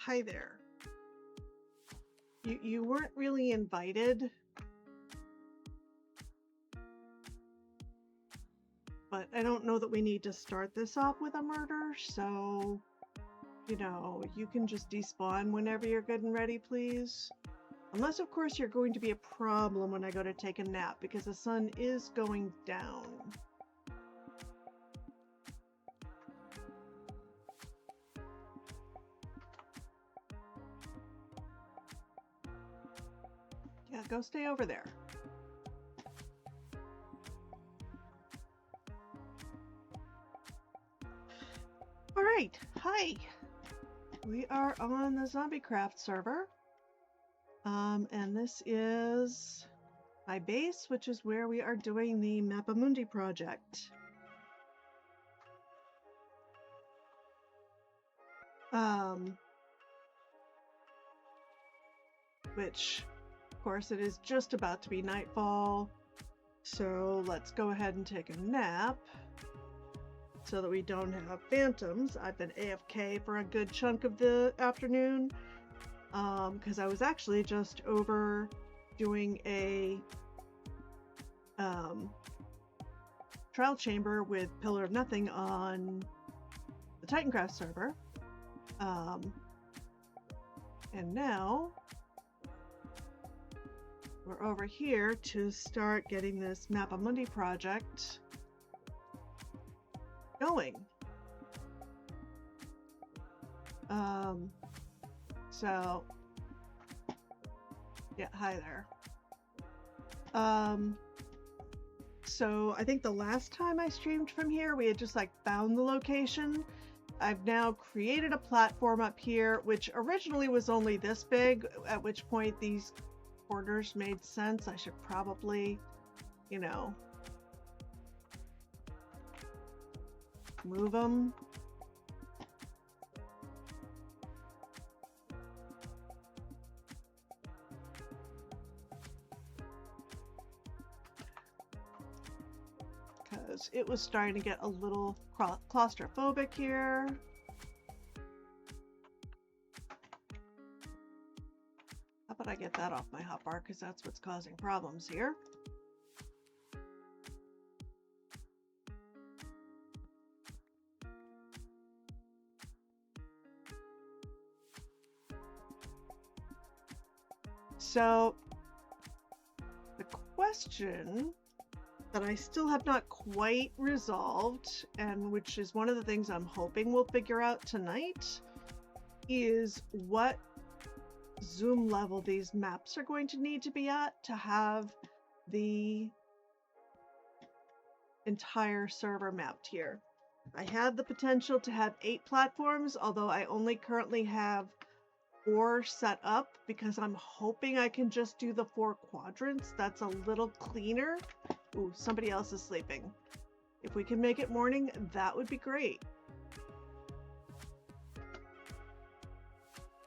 hi there. You weren't really invited, but I don't know that we need to start this off with a murder, so, you know, you can just despawn whenever you're good and ready, please. Unless, of course, you're going to be a problem when I go to take a nap, because the sun is going down. Yeah, go stay over there. All right, hi. We are on the ZombieCraft server. And this is my base, which is where we are doing the Mappa Mundi project. Which, of course, it is just about to be nightfall. So let's go ahead and take a nap so that we don't have phantoms. I've been AFK for a good chunk of the afternoon because I was actually just over doing a trial chamber with Pillar of Nothing on the TitanCraft server. And now we're over here to start getting this Mappa Mundi project going. So yeah, hi there. So I think the last time I streamed from here, we had just like found the location. I've now created a platform up here, which originally was only this big, at which point these corners made sense. I should probably, you know, move them. Because it was starting to get a little claustrophobic here. How about I get that off my hotbar, because that's what's causing problems here. So the question that I still have not quite resolved, and which is one of the things I'm hoping we'll figure out tonight, is what zoom level these maps are going to need to be at to have the entire server mapped here. I have the potential to have 8 platforms, although I only currently have 4 set up because I'm hoping I can just do the 4 quadrants. That's a little cleaner. Ooh, somebody else is sleeping. If we can make it morning, that would be great.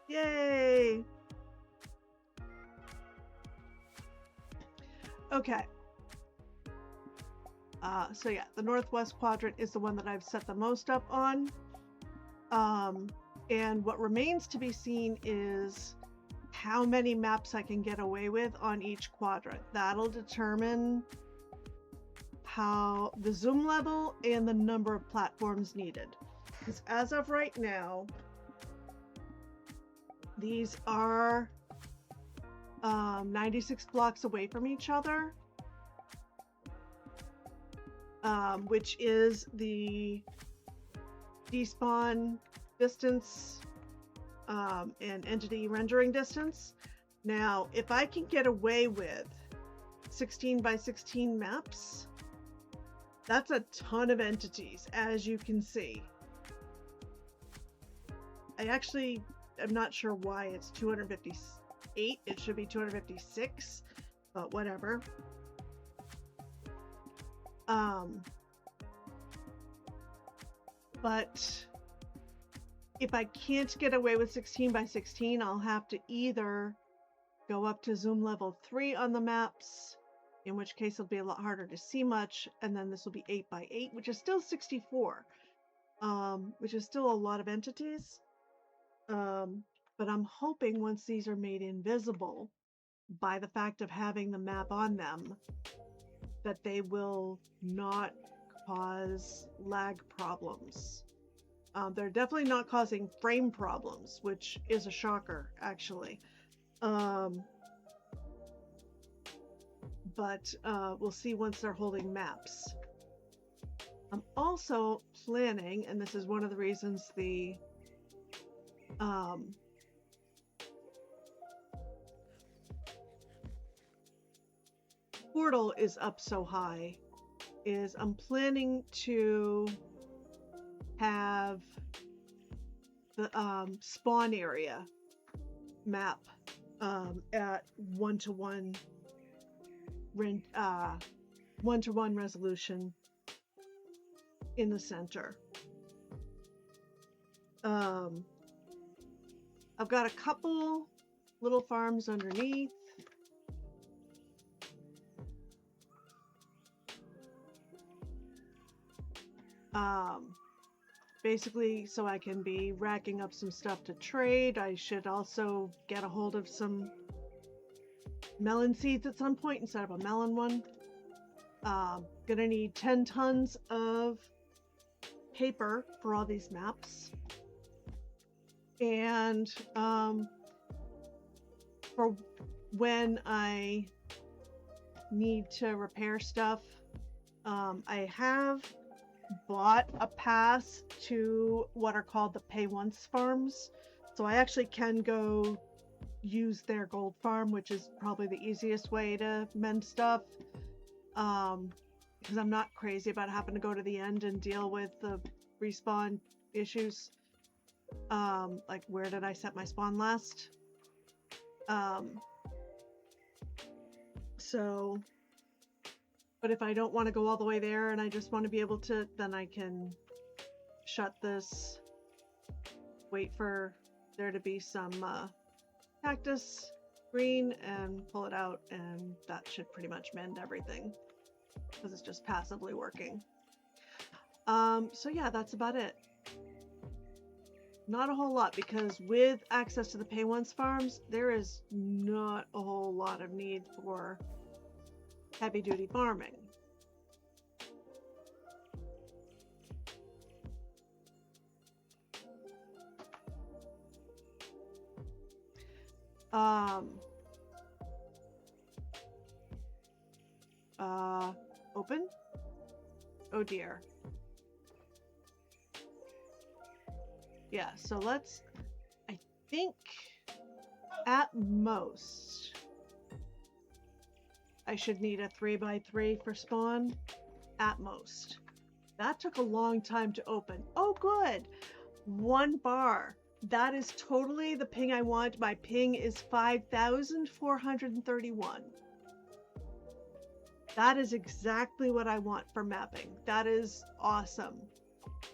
Yay! Okay. So yeah, the northwest quadrant is the one that I've set the most up on. And what remains to be seen is how many maps I can get away with on each quadrant. That'll determine how the zoom level and the number of platforms needed. Because as of right now, these are 96 blocks away from each other, which is the despawn distance and entity rendering distance. Now, if I can get away with 16 by 16 maps, that's a ton of entities, as you can see. I actually am not sure why it's 258. It should be 256, but whatever. But if I can't get away with 16 by 16, I'll have to either go up to zoom level 3 on the maps, in which case it'll be a lot harder to see much, and then this will be 8 by 8, which is still 64, which is still a lot of entities. But I'm hoping once these are made invisible by the fact of having the map on them, that they will not cause lag problems. They're definitely not causing frame problems, which is a shocker, actually. But we'll see once they're holding maps. I'm also planning, and this is one of the reasons the portal is up so high, is I'm planning to have the spawn area map at 1:1 1:1 resolution in the center. I've got a couple little farms underneath. Basically, so I can be racking up some stuff to trade. I should also get a hold of some melon seeds at some point and set up a melon one. Gonna need 10 tons of paper for all these maps. And for when I need to repair stuff, I have bought a pass to what are called the pay once farms, so I actually can go use their gold farm, which is probably the easiest way to mend stuff, because I'm not crazy about having to go to the end and deal with the respawn issues. Like, where did I set my spawn last? But if I don't want to go all the way there and I just want to be able to, then I can shut this, wait for there to be some cactus green and pull it out, and that should pretty much mend everything because it's just passively working. So yeah, that's about it. Not a whole lot, because with access to the pay once farms, there is not a whole lot of need for heavy duty farming. Open? Oh dear. Yeah, so let's, I think at most I should need a 3x3 for spawn, at most. That took a long time to open. Oh good, 1 bar. That is totally the ping I want. My ping is 5,431. That is exactly what I want for mapping. That is awesome.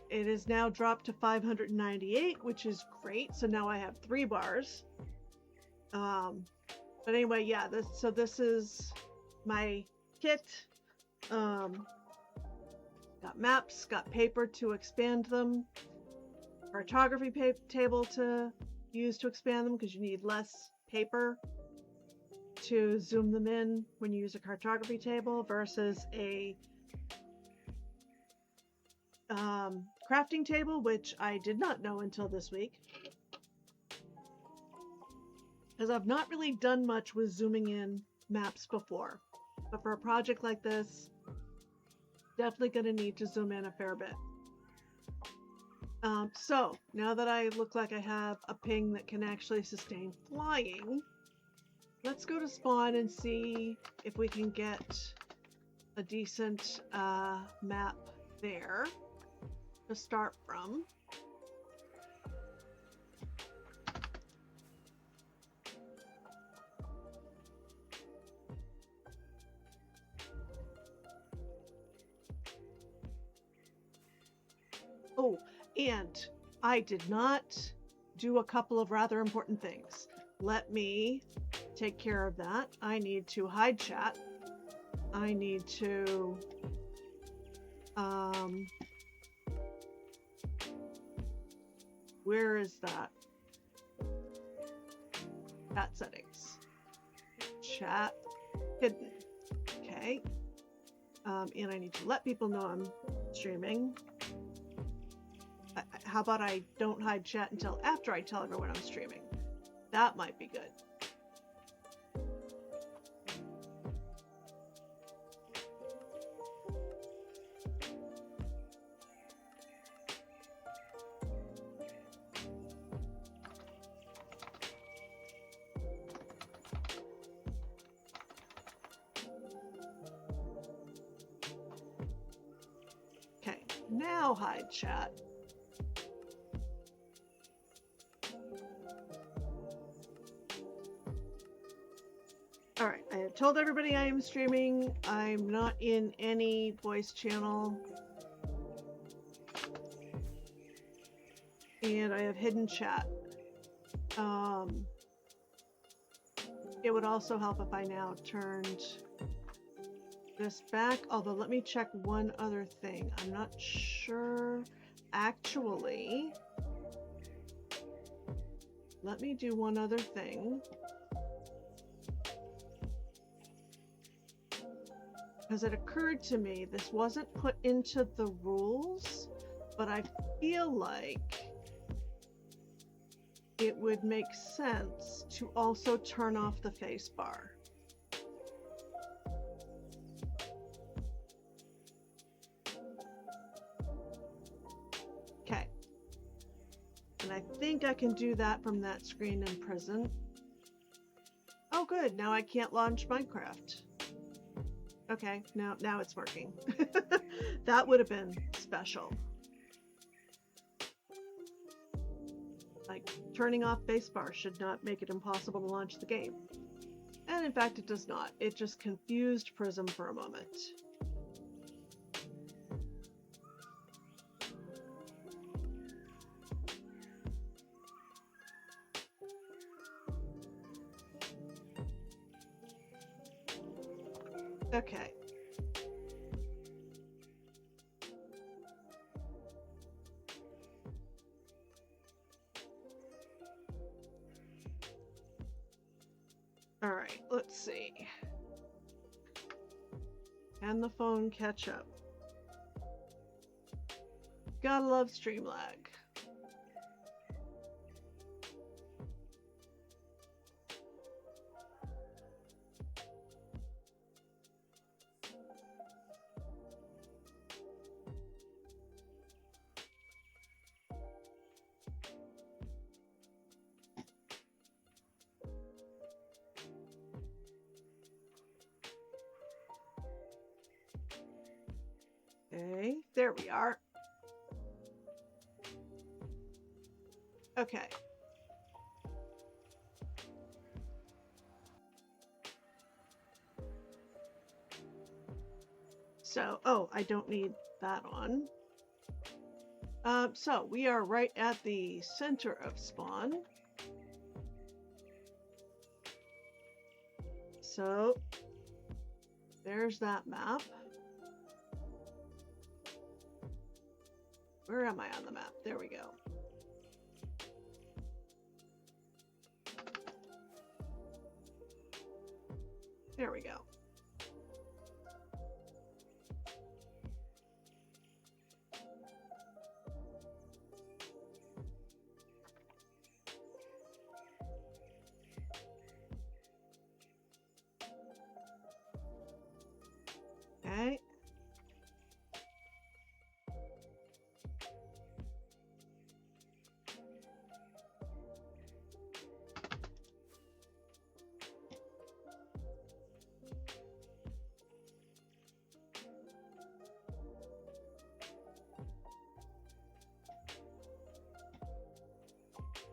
It is now dropped to 598, which is great. So now I have 3 bars. But anyway, yeah, this is my kit. Got maps, got paper to expand them, cartography table to use to expand them, because you need less paper to zoom them in when you use a cartography table versus a crafting table, which I did not know until this week, because I've not really done much with zooming in maps before, but for a project like this, definitely going to need to zoom in a fair bit. So now that I look like I have a ping that can actually sustain flying, let's go to spawn and see if we can get a decent map there to start from. Oh, and I did not do a couple of rather important things. Let me take care of that. I need to hide chat. I need to where is that? Chat settings. Chat hidden. Okay. And I need to let people know I'm streaming. How about I don't hide chat until after I tell everyone I'm streaming? That might be good. Okay, now hide chat. All right, I have told everybody I am streaming. I'm not in any voice channel. And I have hidden chat. It would also help if I now turned this back, although let me check one other thing. I'm not sure. Actually, let me do one other thing. Because it occurred to me this wasn't put into the rules, but I feel like it would make sense to also turn off the face bar. Okay. And I think I can do that from that screen in prison. Oh good, now I can't launch Minecraft. Okay, now it's working. That would have been special. Like, turning off spacebar should not make it impossible to launch the game. And in fact, it does not. It just confused Prism for a moment. Okay. All right, let's see. Can the phone catch up? Gotta love stream lag. Okay, there we are. Okay. So, oh, I don't need that on. So we are right at the center of spawn. So there's that map. Where am I on the map? There we go. There we go. Okay.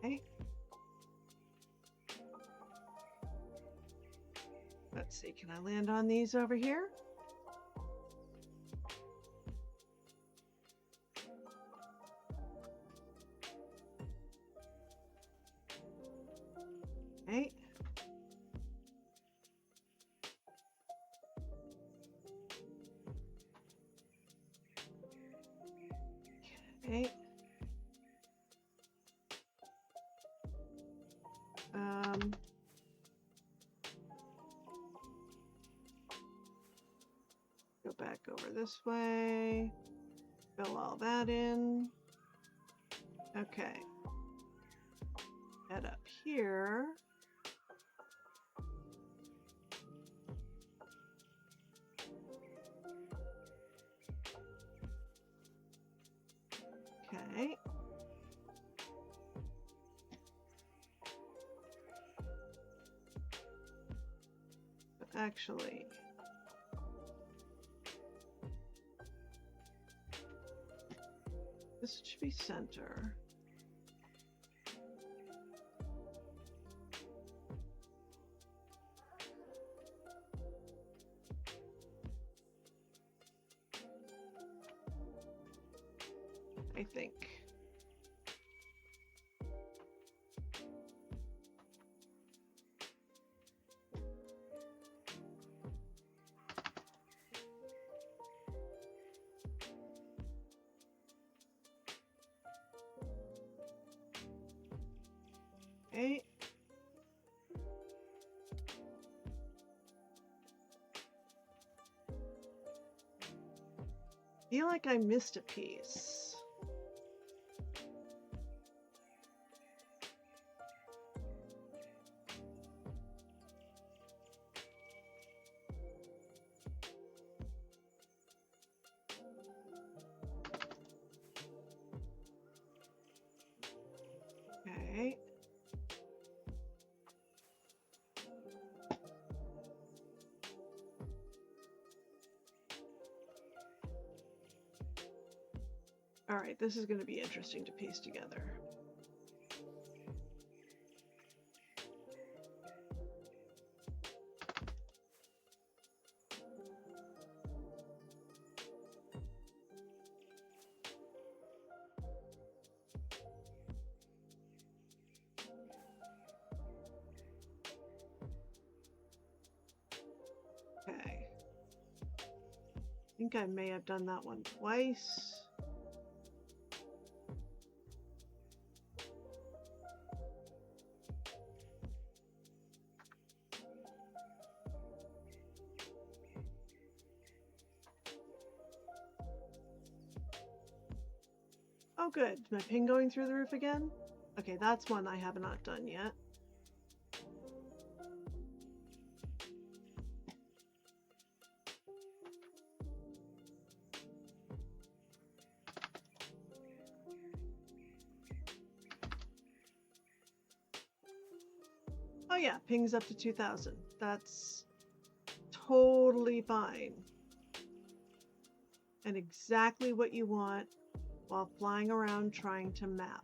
Okay. Let's see, can I land on these over here? Okay. Okay. this way. Fill all that in. Okay. Head up here. Okay. But actually, this should be center. I think. Okay. Feel like I missed a piece. Okay. All right, this is going to be interesting to piece together. Okay. I think I may have done that one twice. Oh good, is my ping going through the roof again? Okay, that's one I have not done yet. Oh yeah, ping's up to 2,000. That's totally fine. And exactly what you want while flying around trying to map.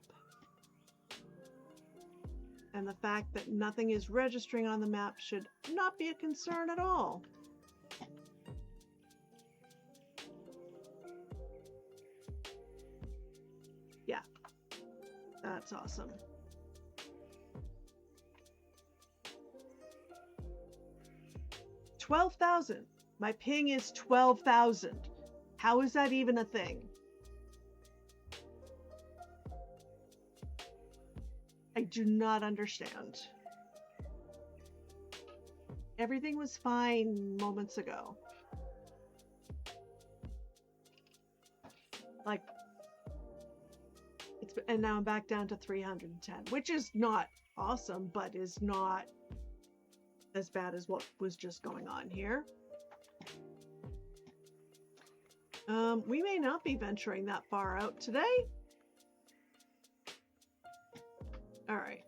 And the fact that nothing is registering on the map should not be a concern at all. Yeah, that's awesome. $12,000. My ping is 12,000. How is that even a thing? I do not understand. Everything was fine moments ago. Like, and now I'm back down to 310, which is not awesome, but is not as bad as what was just going on here. We may not be venturing that far out today. All right.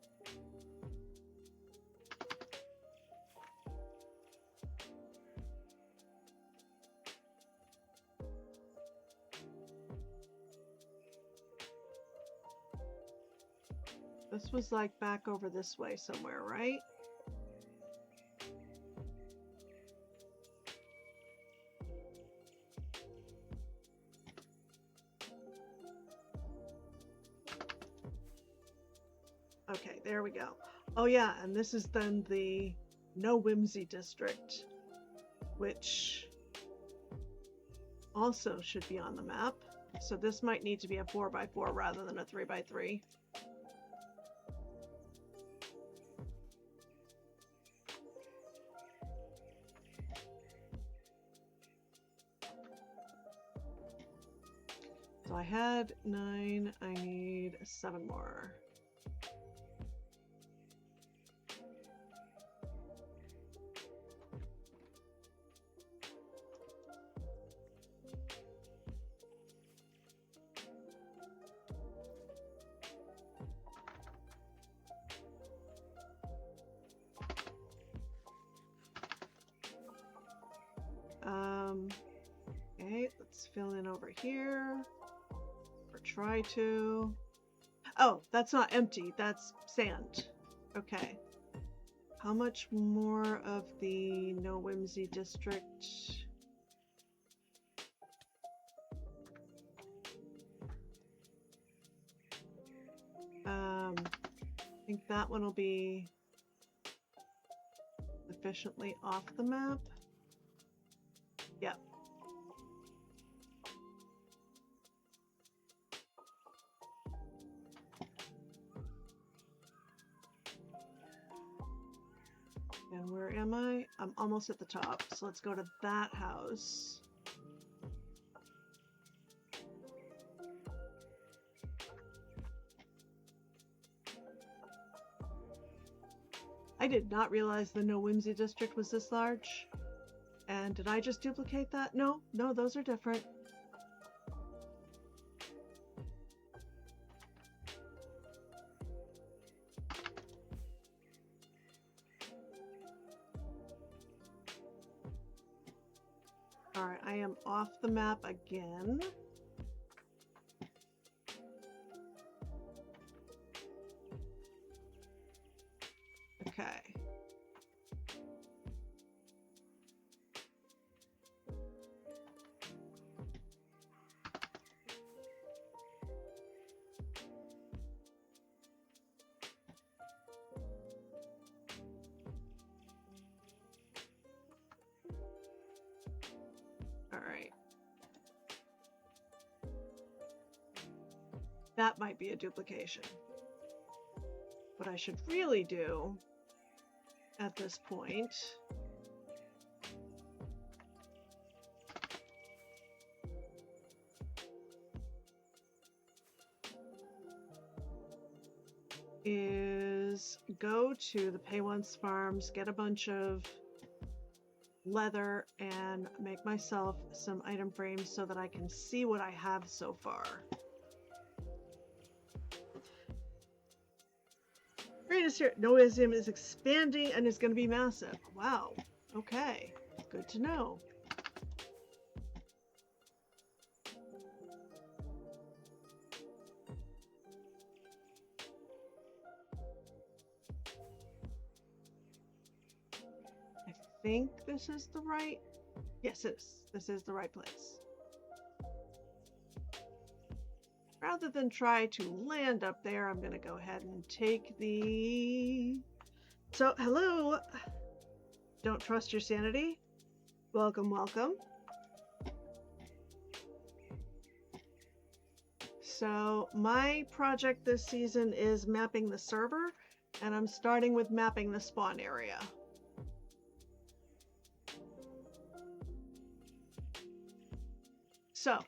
This was like back over this way somewhere, right? Okay, there we go. Oh yeah, and this is then the No Whimsy District, which also should be on the map. So this might need to be a 4x4 rather than a 3x3. So I had 9, I need 7 more. Okay, let's fill in over here. Or try to. Oh, that's not empty, that's sand. Okay. How much more of the No Whimsy district? I think that one will be sufficiently off the map. Yep. And where am I? I'm almost at the top. So let's go to that house. I did not realize the No Whimsy district was this large. And did I just duplicate that? No, those are different. All right, I am off the map again. Okay. All right. That might be a duplication. What I should really do at this point is go to the Pay Once Farms, get a bunch of leather, and make myself some item frames so that I can see what I have so far. Greatest here, Noism is expanding and is going to be massive. Wow. Okay. Good to know. I think this is the right. Yes, this is the right place. Rather than try to land up there, I'm going to go ahead and take the... So, hello. Don't trust your sanity. Welcome, welcome. So, my project this season is mapping the server, and I'm starting with mapping the spawn area. So,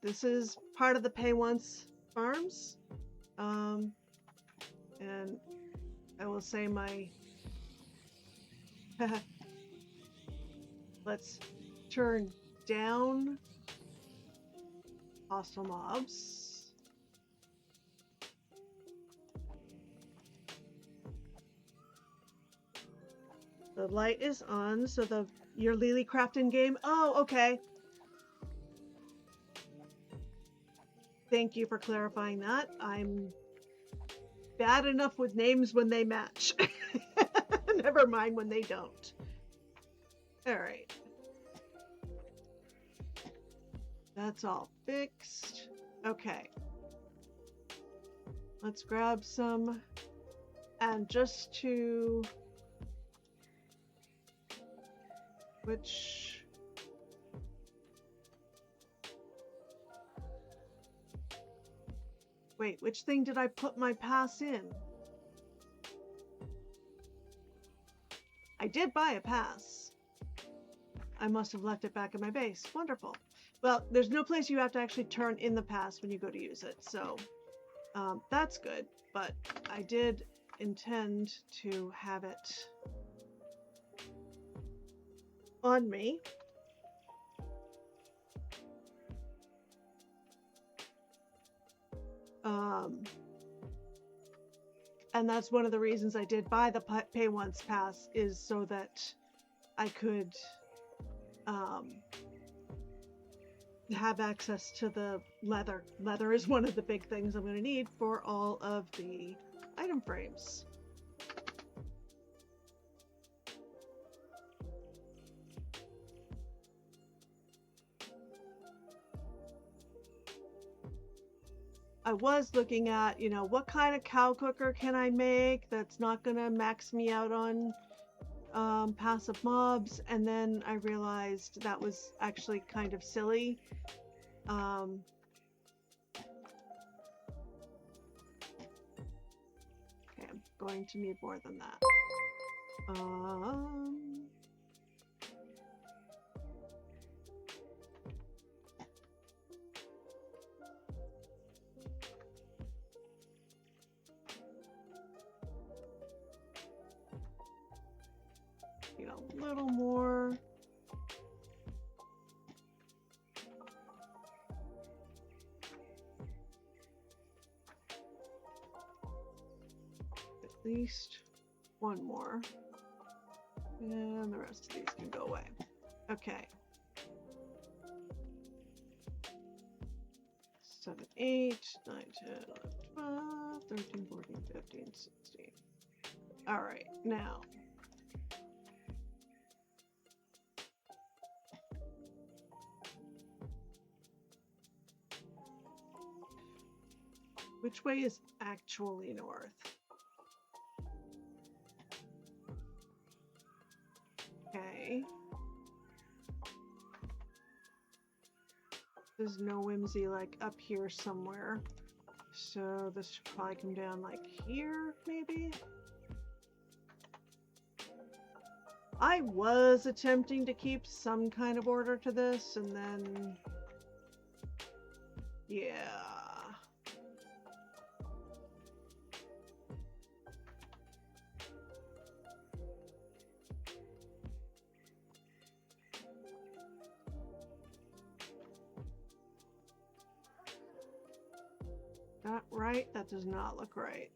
this is part of the Pay Once Farms, and I will say my let's turn down hostile mobs. The light is on, so your Lily Crafton game. Oh, okay. Thank you for clarifying that. I'm bad enough with names when they match. Never mind when they don't. All right. That's all fixed. Okay. Let's grab some. And just to... Which... Wait, which thing did I put my pass in? I did buy a pass. I must have left it back in my base. Wonderful. Well, there's no place you have to actually turn in the pass when you go to use it, so that's good. But I did intend to have it on me. And that's one of the reasons I did buy the pay once pass, is so that I could have access to the leather. Leather is one of the big things I'm going to need for all of the item frames. I was looking at, you know, what kind of cow cooker can I make that's not going to max me out on passive mobs, and then I realized that was actually kind of silly. Okay, I'm going to need more than that. Need a little more. At least one more. And the rest of these can go away. Okay. 7, 8, 9, 10, 11, 12, 13, 14, 15, 16. All right, now. Which way is actually north? Okay. There's no whimsy like up here somewhere. So this should probably come down like here, maybe? I was attempting to keep some kind of order to this, and then... yeah. That right? That does not look right.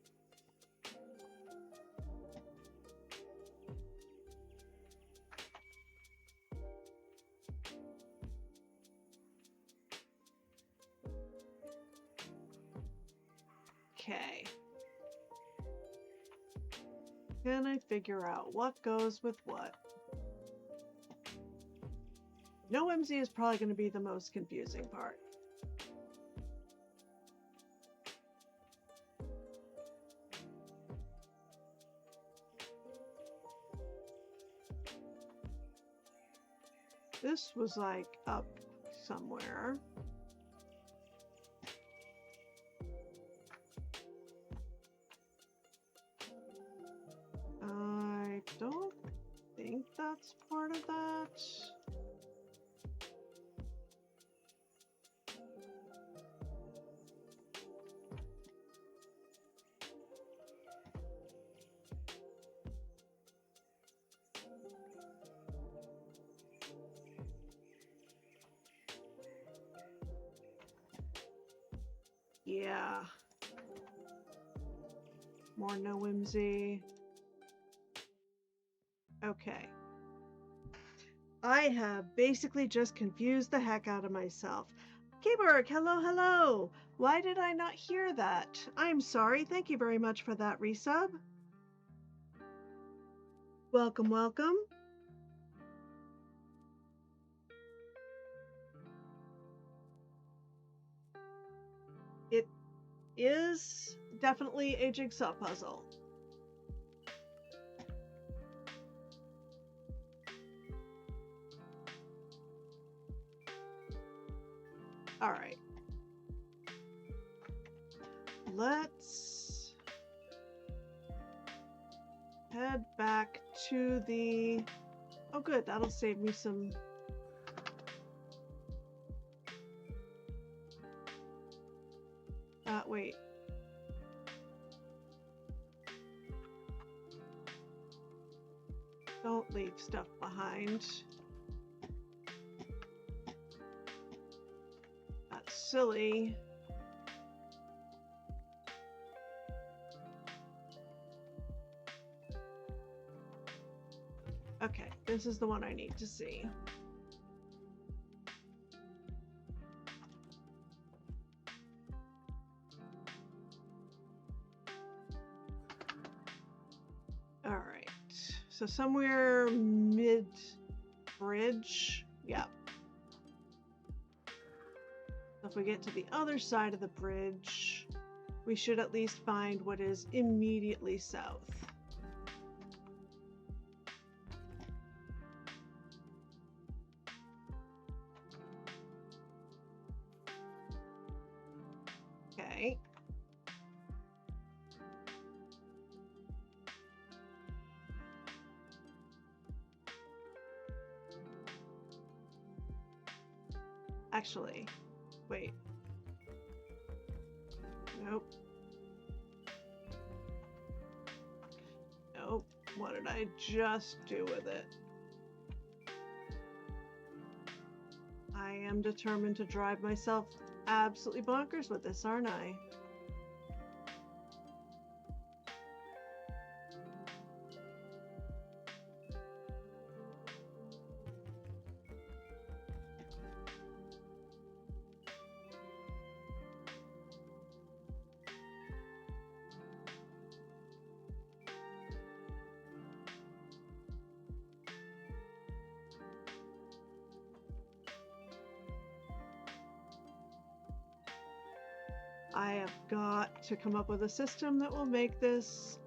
Okay. Can I figure out what goes with what? No MZ is probably going to be the most confusing part. This was like up somewhere. I don't think that's part of that. Yeah. More no whimsy. Okay. I have basically just confused the heck out of myself. Keyberg, hello, hello. Why did I not hear that? I'm sorry. Thank you very much for that resub. Welcome, welcome. It is definitely a jigsaw puzzle. All right. Let's head back to the... oh, good. That'll save me some leave stuff behind. That's silly. Okay, this is the one I need to see. All right, so somewhere mid-bridge, yeah. So if we get to the other side of the bridge, we should at least find what is immediately south. Okay. Actually, wait. Nope. Nope. What did I just do with it? I am determined to drive myself absolutely bonkers with this, aren't I? I have got to come up with a system that will make this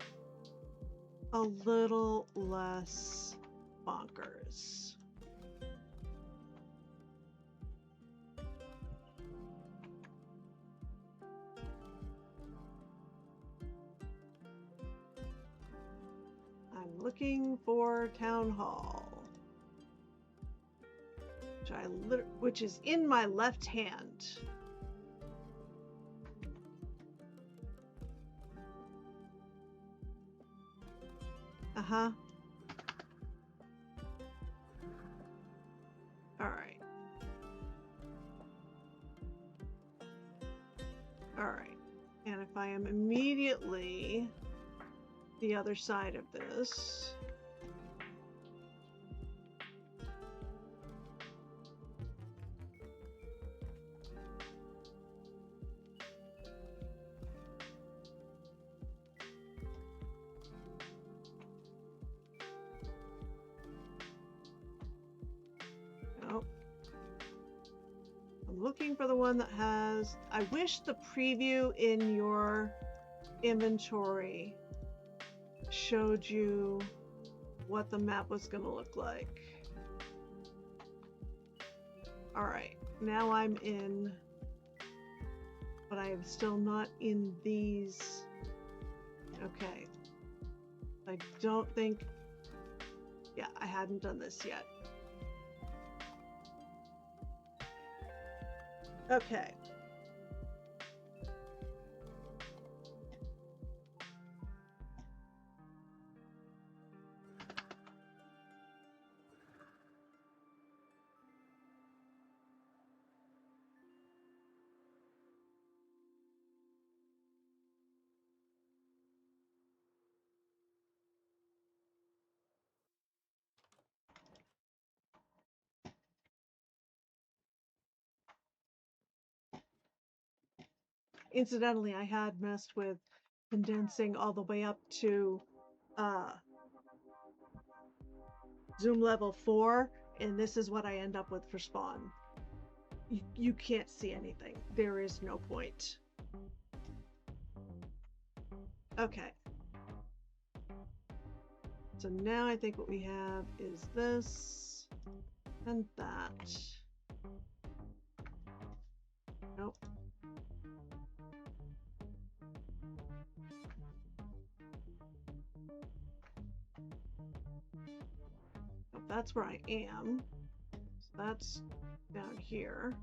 a little less bonkers. I'm looking for Town Hall, which is in my left hand. Uh-huh. All right. All right. And if I am immediately the other side of this, looking for the one that has, I wish the preview in your inventory showed you what the map was going to look like. All right, now I'm in, but I am still not in these. Okay. I don't think, yeah, I hadn't done this yet. Okay. Incidentally, I had messed with condensing all the way up to zoom level 4, and this is what I end up with for spawn. You can't see anything. There is no point. Okay. So now I think what we have is this and that. Nope. That's where I am. So that's down here.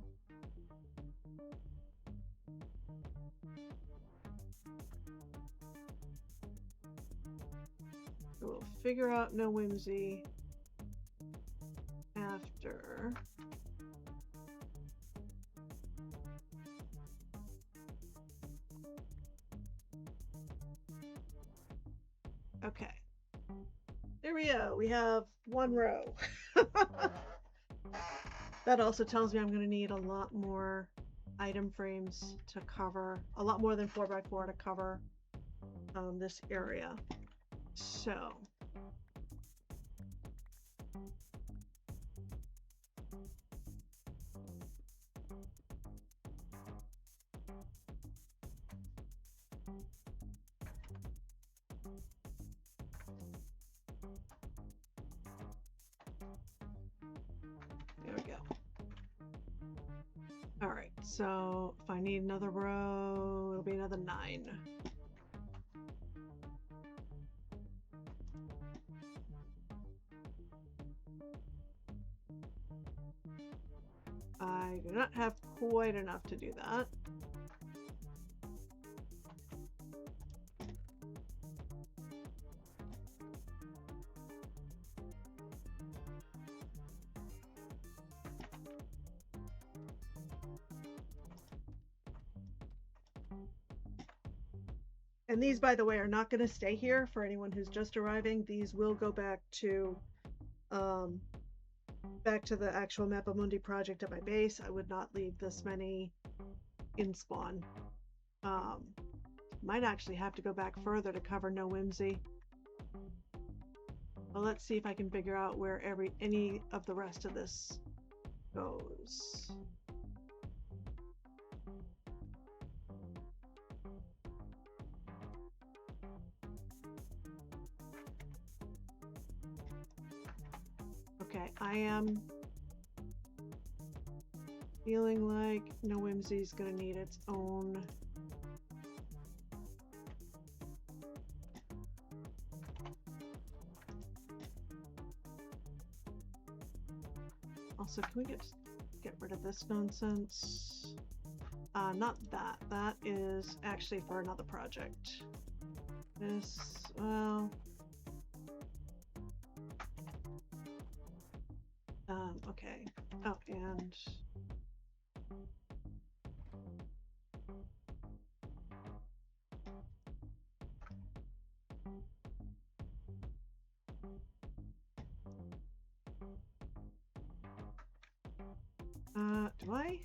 We'll figure out no whimsy here. Okay. There we go. We have one row. That also tells me I'm going to need a lot more item frames to cover, a lot more than 4x4 to cover this area. So there we go. All right, so if I need another row, it'll be another 9. I do not have quite enough to do that. And these, by the way, are not going to stay here for anyone who's just arriving. These will go back to the actual Mappa Mundi project at my base. I would not leave this many in spawn. Might actually have to go back further to cover No Whimsy. Well, let's see if I can figure out where any of the rest of this goes. Okay, I am feeling like No Whimsy's gonna need its own also, can we get rid of this nonsense? Not that. That is actually for another project. This, well, okay. Oh, and do I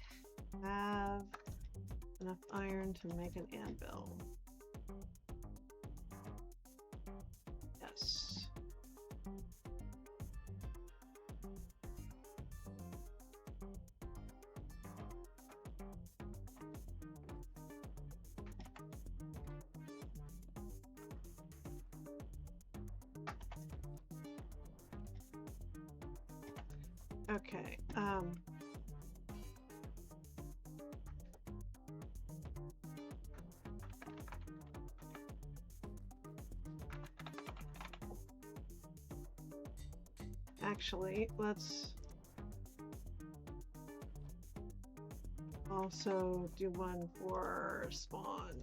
have enough iron to make an anvil? Yes. Okay, actually, let's also do one for spawn.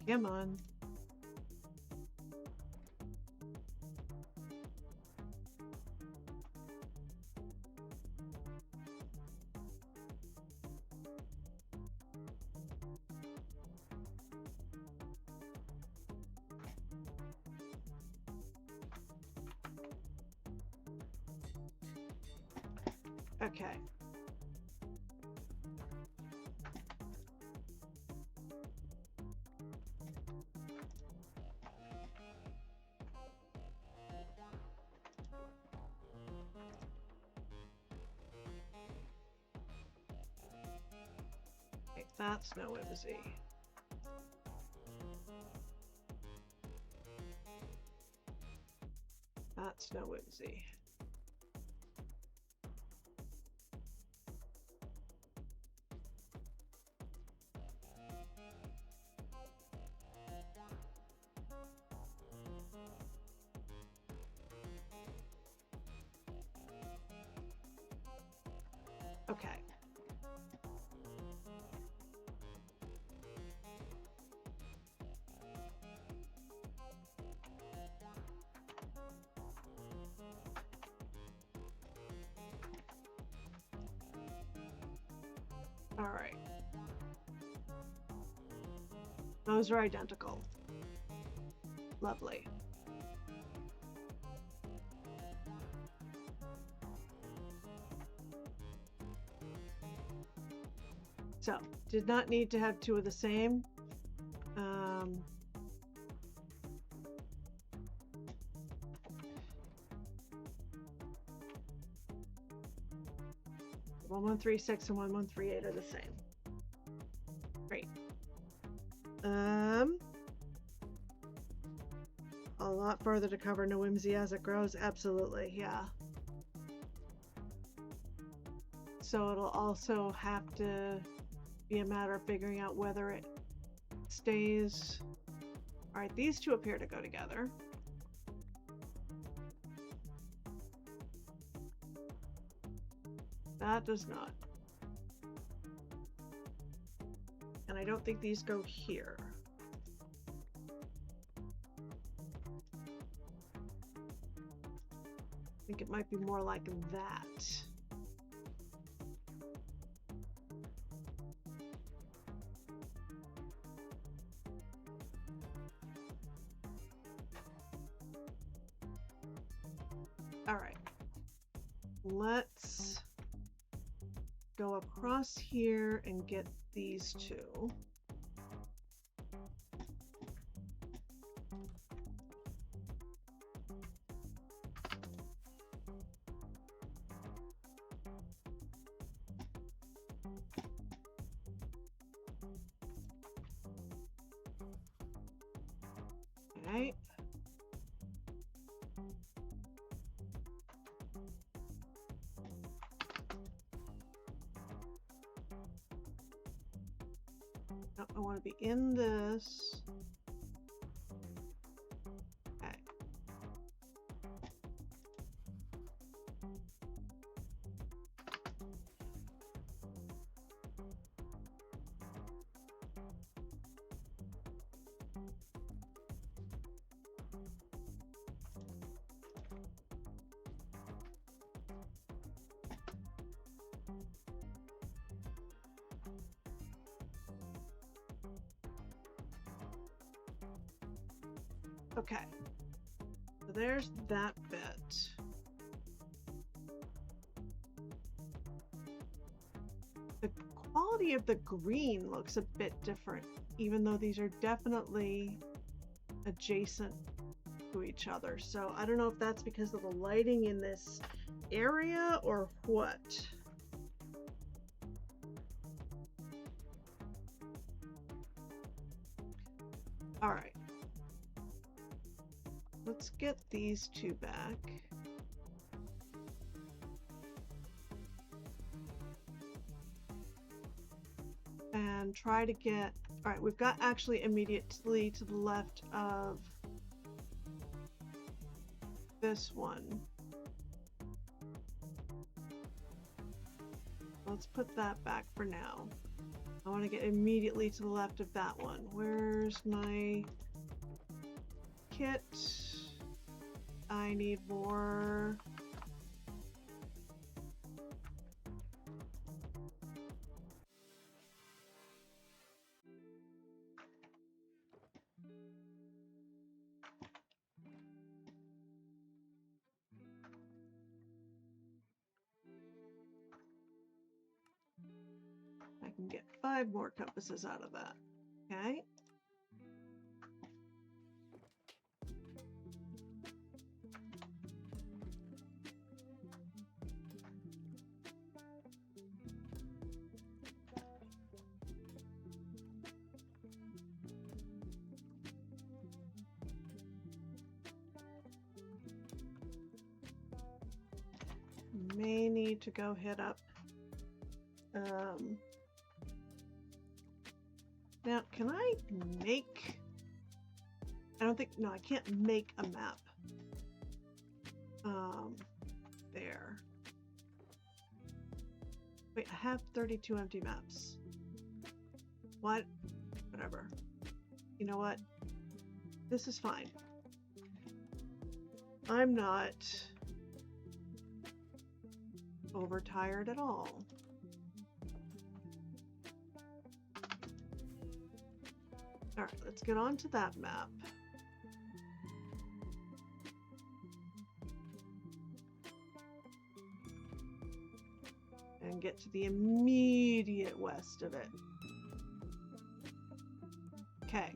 Come on. Okay. Okay, that's No Whimsy. That's No Whimsy. Okay. All right. Those are identical. Lovely. So, did not need to have two of the same. 1136 and 1138 are the same. Great. A lot further to cover. No whimsy as it grows. Absolutely, yeah. So it'll also have to be a matter of figuring out whether it stays. All right, these two appear to go together. That does not. And I don't think these go here. I think it might be more like that. All right. Let's go across here and get these two. Okay. I want to be in this. Okay. Okay, so there's that bit. The quality of the green looks a bit different, even though these are definitely adjacent to each other. So I don't know if that's because of the lighting in this area or what. All right. Let's get these two back. And try to get, all right, we've got actually immediately to the left of this one. Let's put that back for now. I want to get immediately to the left of that one. Where's my kit? I need more. I can get 5 more compasses out of that. Okay. May need to go hit up. Now, can I make? I don't think. No, I can't make a map. There. Wait, I have 32 empty maps. What? Whatever. You know what? This is fine. I'm not overtired at all. All right, let's get on to that map. And get to the immediate west of it. Okay.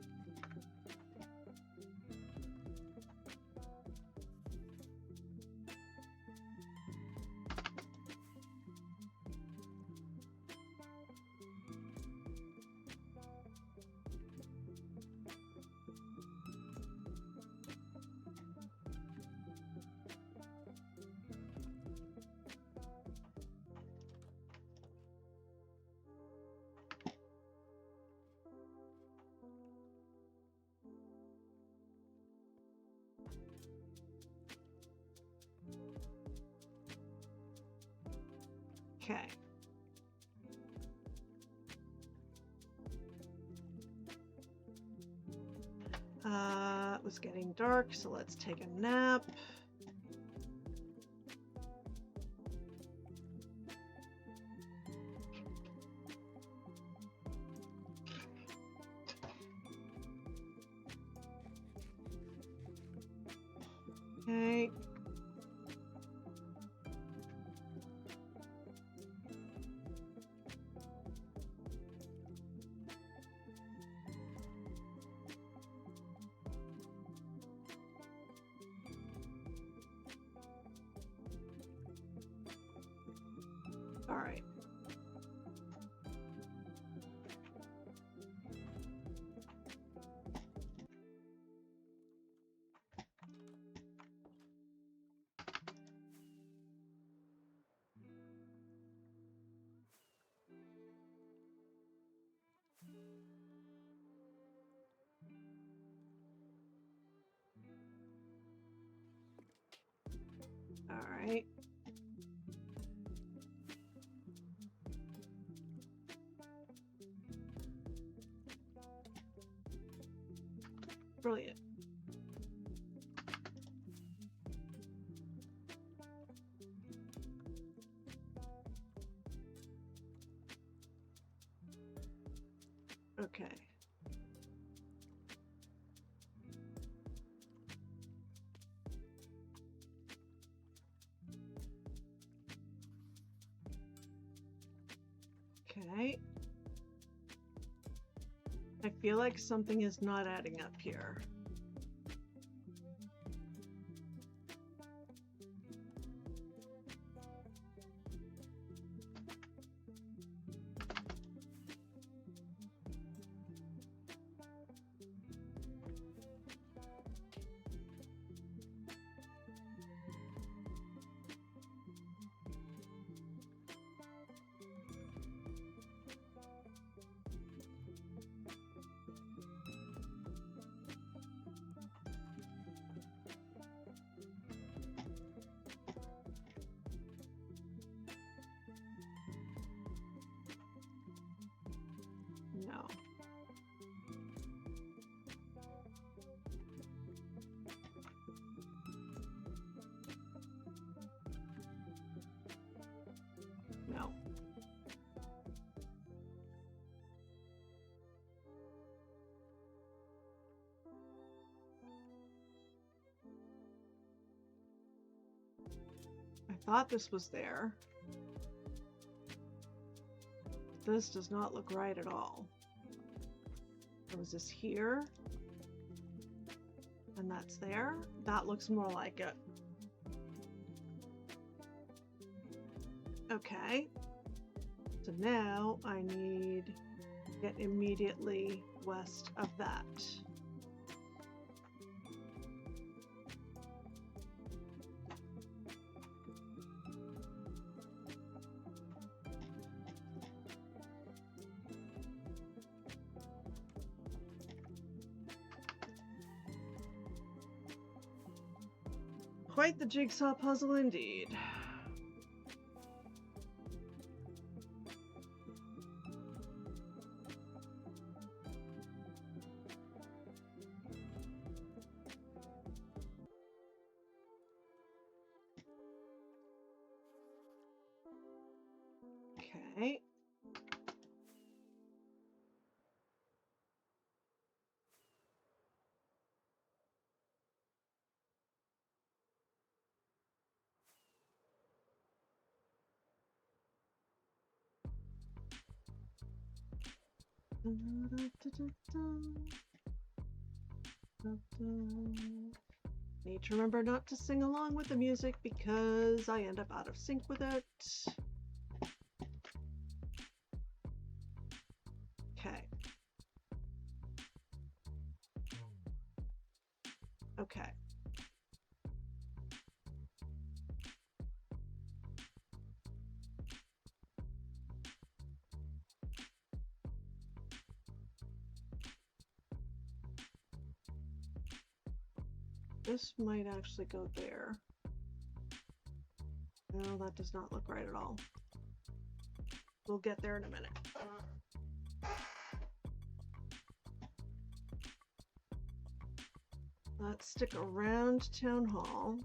Okay. It was getting dark, so let's take a nap. Okay. All right. All right. Brilliant. Okay. Okay. I feel like something is not adding up here. No. No. I thought this was there. This does not look right at all. Was this here? And that's there? That looks more like it. Okay. So now I need to get immediately west of that. Quite the jigsaw puzzle indeed. Okay. Need to remember not to sing along with the music because I end up out of sync with it. Okay. Okay. This might actually go there. No, that does not look right at all. We'll get there in a minute. Let's stick around Town Hall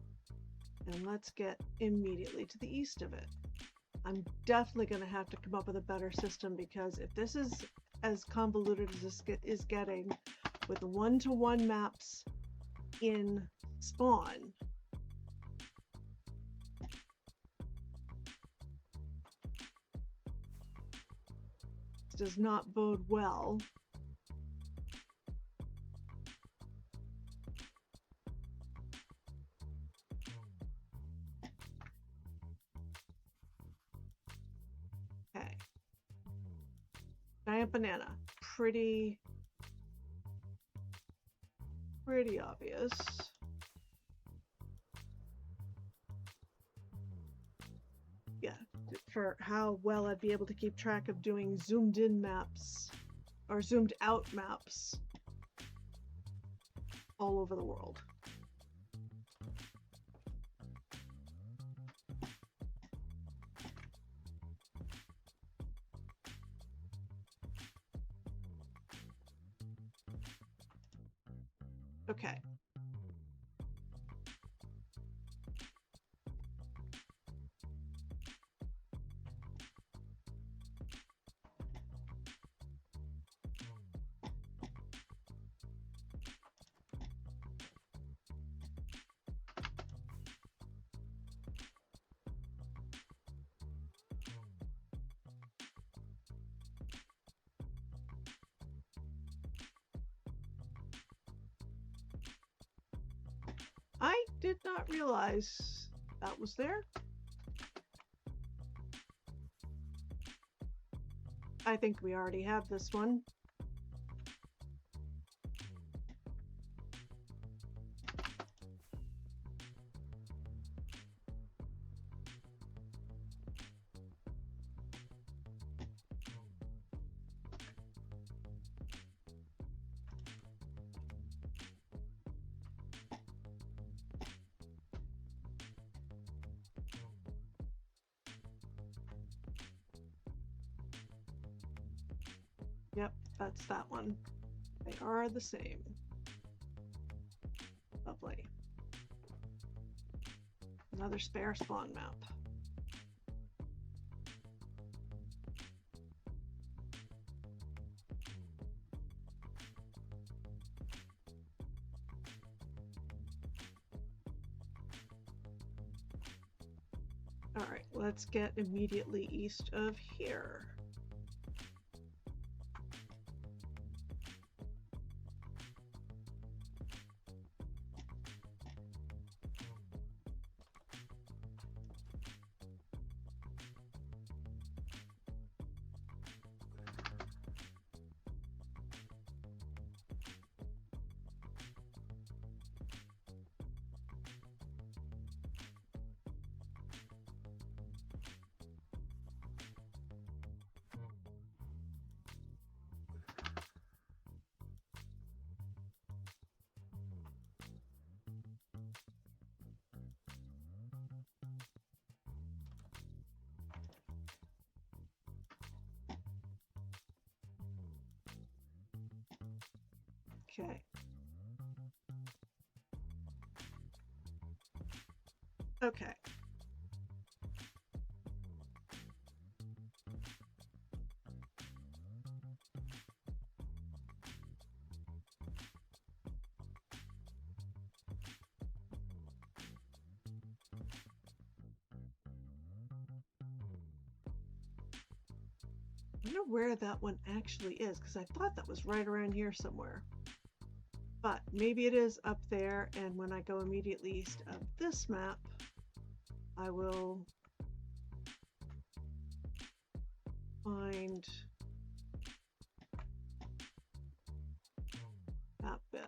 and let's get immediately to the east of it. I'm definitely going to have to come up with a better system because if this is as convoluted as this is getting with one-to-one maps in spawn, this does not bode well. Okay. Giant banana. Pretty obvious. Yeah, for how well I'd be able to keep track of doing zoomed in maps or zoomed out maps all over the world. Okay. I did not realize that was there. I think we already have this one. Yep, that's that one. They are the same. Lovely. Another spare spawn map. All right, let's get immediately east of here. Okay. Okay. I wonder where that one actually is, because I thought that was right around here somewhere. But maybe it is up there, and when I go immediately east of this map, I will find that bit.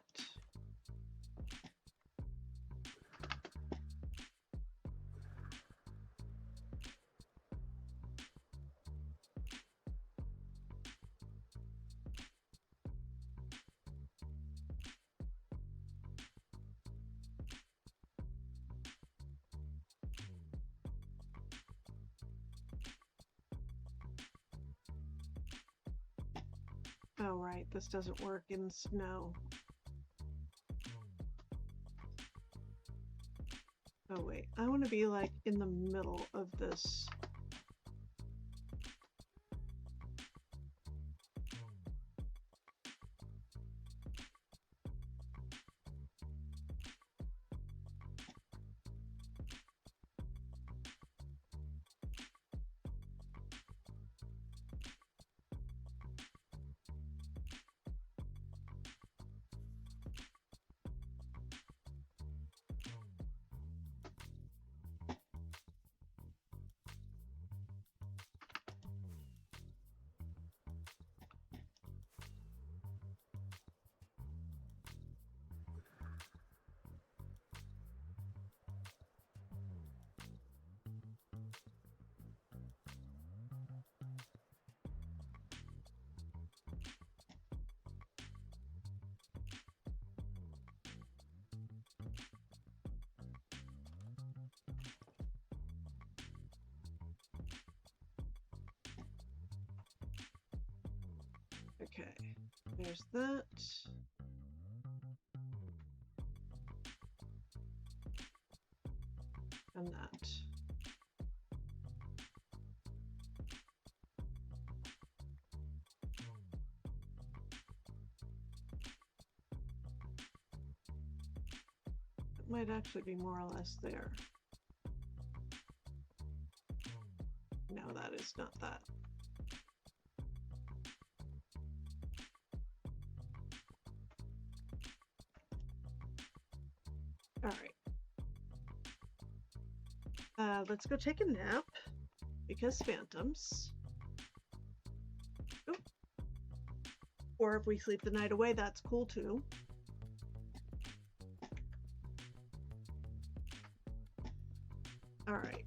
Oh, right, this doesn't work in snow. Oh, wait, I want to be like in the middle of this. Okay, there's that. And that. It might actually be more or less there. No, that is not that. All right. Let's go take a nap, because phantoms. Oh. Or if we sleep the night away, that's cool too. All right.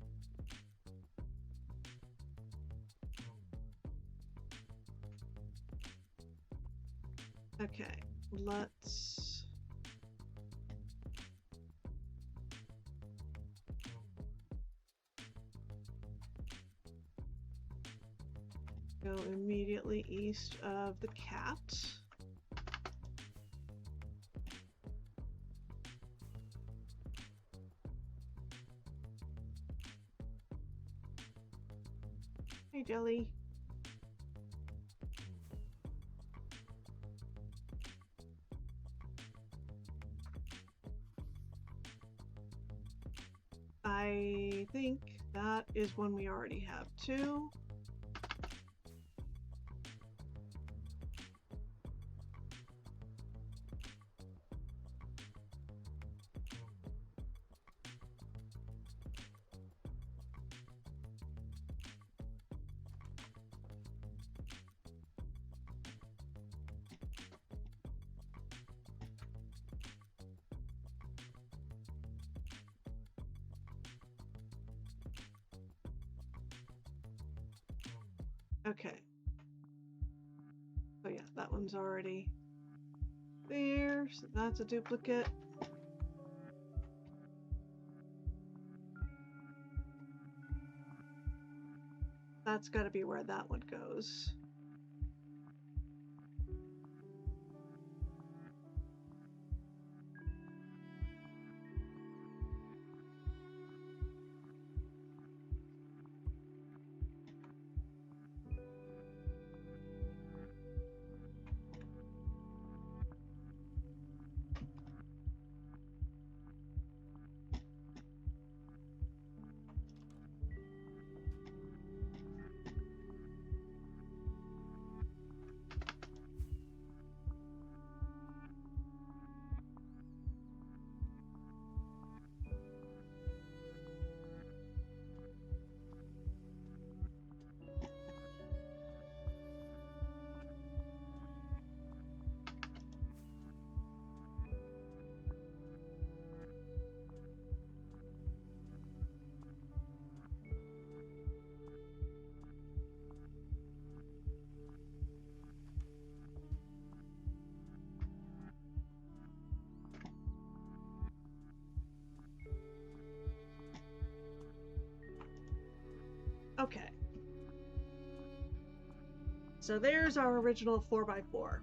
Okay, let's go immediately east of the cat. Hey, Jelly. I think that is one we already have too. Okay. So yeah, that one's already there, so that's a duplicate. That's got to be where that one goes. So there's our original 4x4.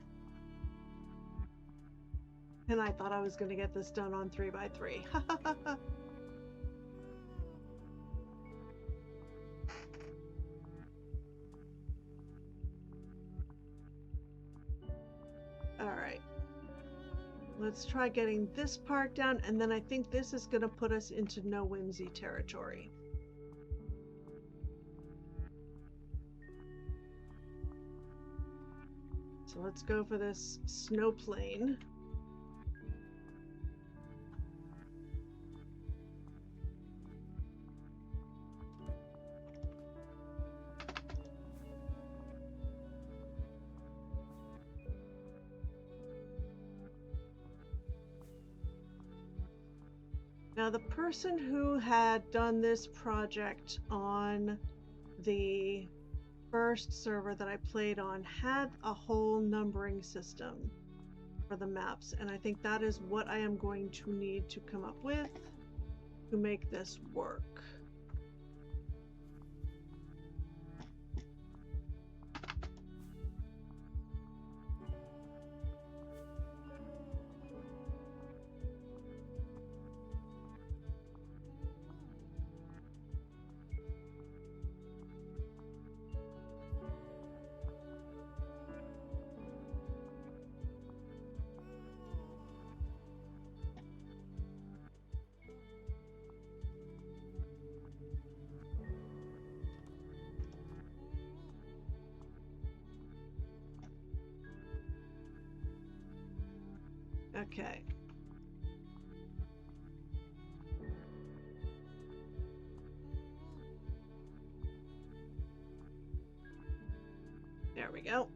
And I thought I was going to get this done on 3x3. All right. Let's try getting this part down, and then I think this is going to put us into no whimsy territory. So let's go for this snow plane. Now, the person who had done this project on the first server that I played on had a whole numbering system for the maps, and I think that is what I am going to need to come up with to make this work. Okay. There we go.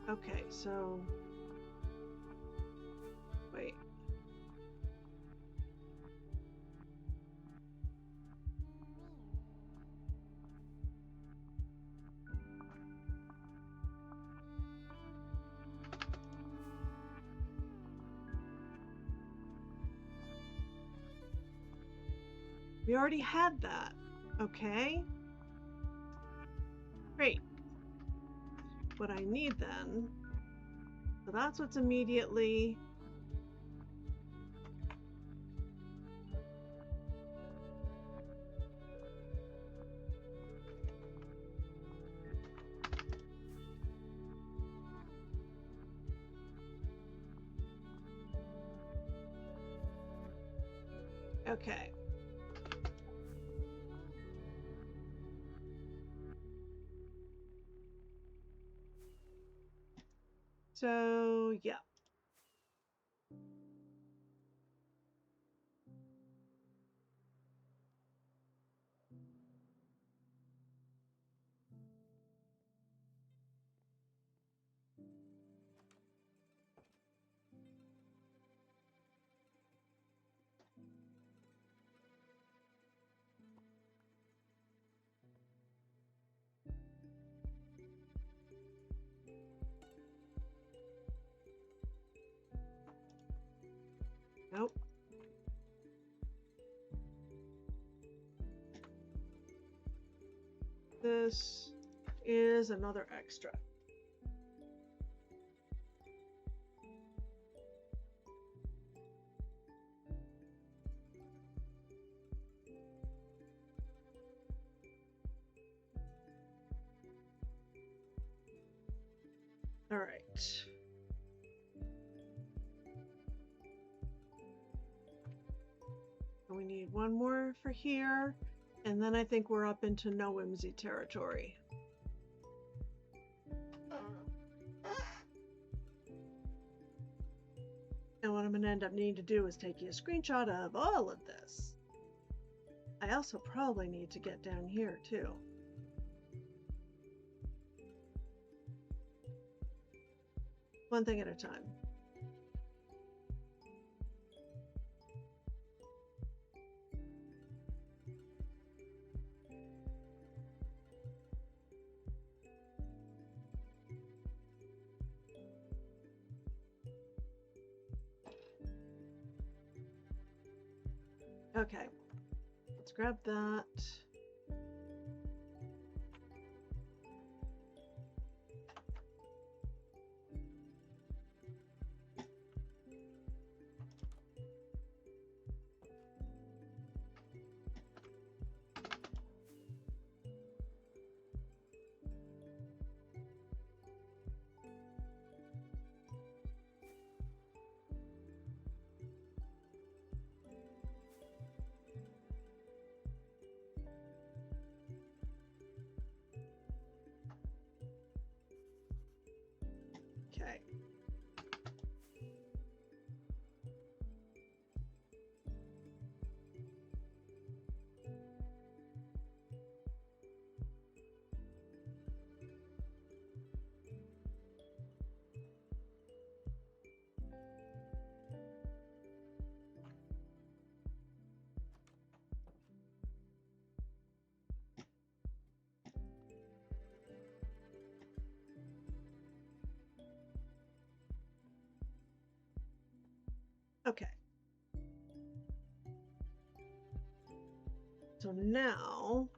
Okay, so wait. We already had that. Okay. Great. What I need then, so that's what's immediately okay. So, yeah. Nope. This is another extra. All right. We need one more for here, and then I think we're up into no whimsy territory. I'm going to end up needing to do is take you a screenshot of all of this. I also probably need to get down here too. One thing at a time. Okay, let's grab that. Okay. Okay. So now,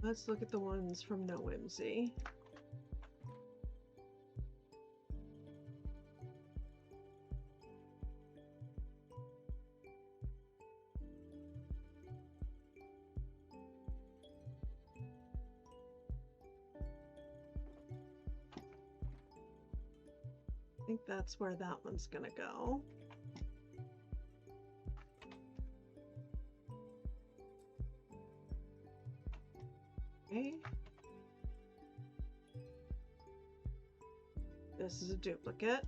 let's look at the ones from No Whimsy. I think that's where that one's gonna go. Okay. This is a duplicate.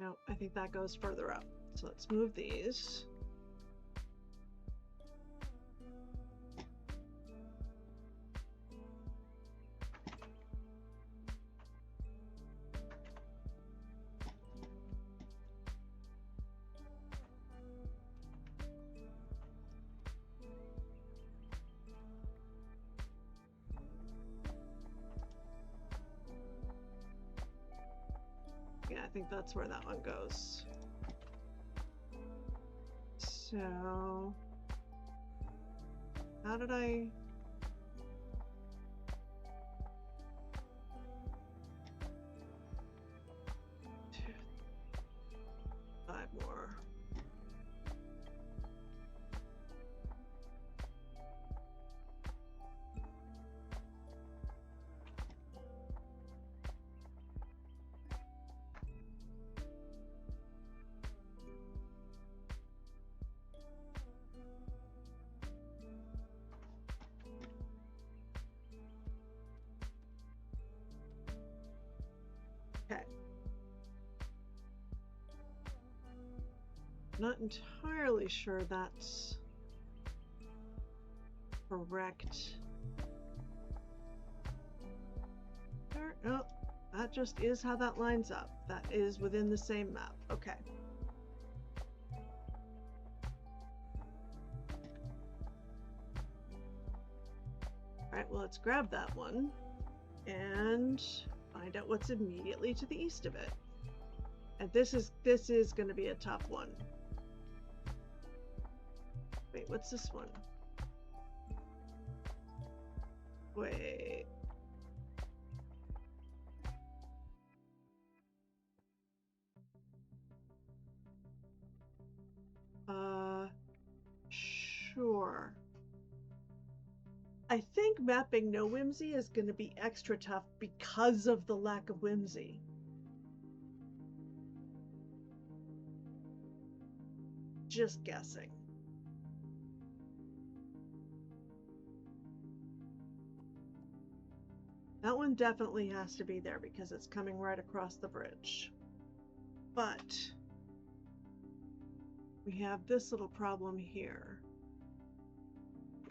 No, I think that goes further up. So let's move these. Yeah, I think that's where that one goes. So, how did I... Five more. Okay. Not entirely sure that's correct. No, that just is how that lines up. That is within the same map. Okay. All right, well, let's grab that one and find out what's immediately to the east of it. And this is going to be a tough one. Wait, what's this one? Wait. Sure. I think mapping No Whimsy is going to be extra tough because of the lack of whimsy. Just guessing. That one definitely has to be there because it's coming right across the bridge. But we have this little problem here.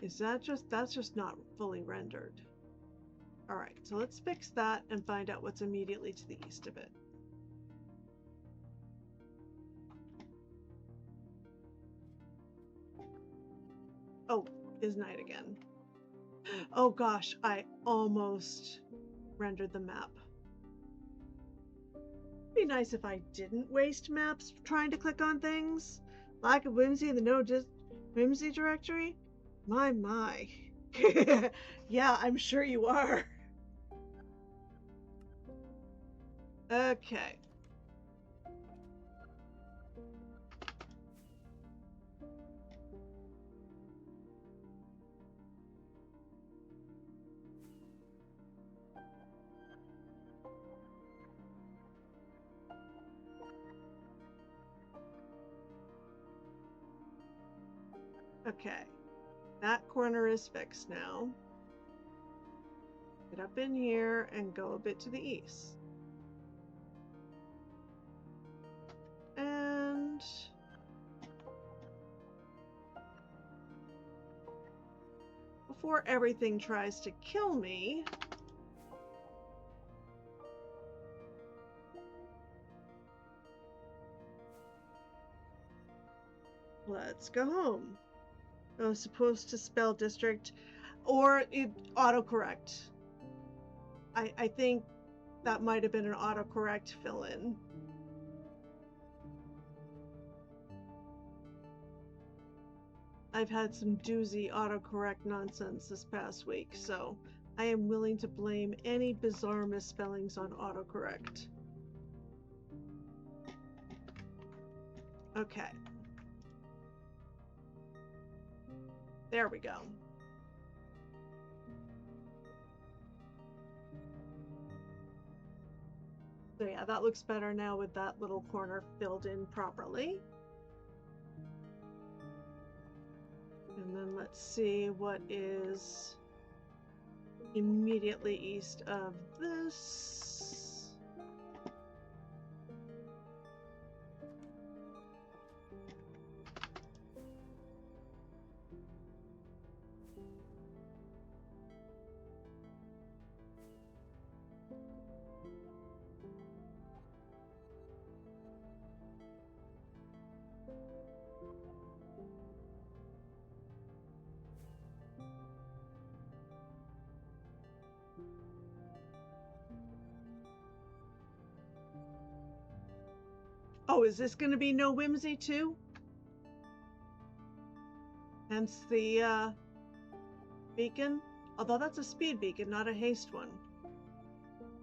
Is that that's just not fully rendered. All right, so let's fix that and find out what's immediately to the east of it. Oh, is night again. Oh gosh, I almost rendered the map. It'd be nice if I didn't waste maps trying to click on things. Lack of whimsy in the no just whimsy directory? My. Yeah, I'm sure you are. Okay. Okay, that corner is fixed now. Get up in here and go a bit to the east. And before everything tries to kill me, let's go home. I was supposed to spell district, or it autocorrect. I think that might have been an autocorrect fill-in. I've had some doozy autocorrect nonsense this past week, so I am willing to blame any bizarre misspellings on autocorrect. Okay. There we go. So yeah, that looks better now with that little corner filled in properly. And then let's see what is immediately east of this. Oh, is this going to be no whimsy too? Hence the beacon? Although that's a speed beacon, not a haste one.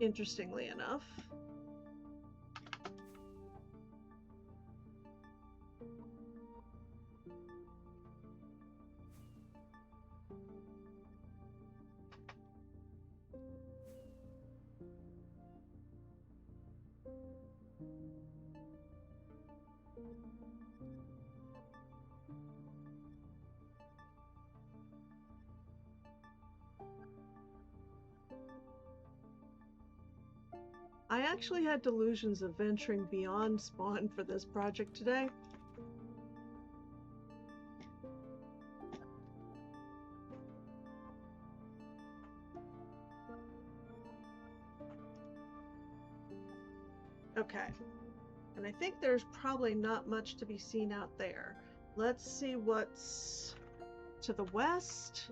Interestingly enough. I actually had delusions of venturing beyond spawn for this project today. Okay, and I think there's probably not much to be seen out there. Let's see what's to the west,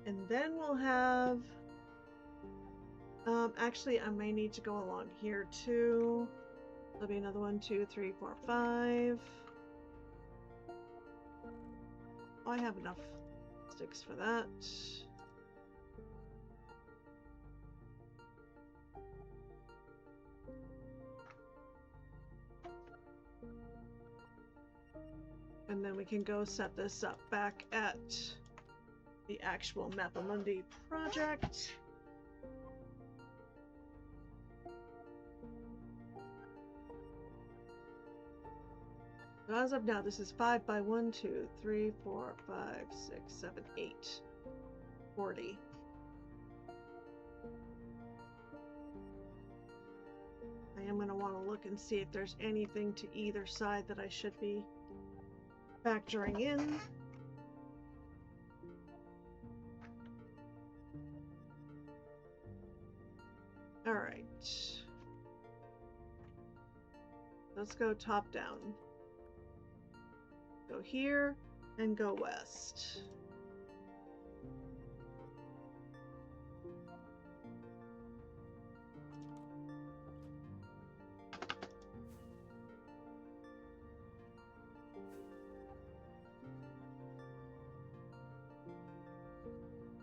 and then we'll have... actually, I may need to go along here too. There'll be another 1, 2, 3, 4, 5. Oh, I have enough sticks for that. And then we can go set this up back at the actual Mappa Mundi project. So as of now, this is 5 by 1, 2, 3, 4, 5, 6, 7, 8. 40. I am going to want to look and see if there's anything to either side that I should be factoring in. All right. Let's go top down. Go here and go west.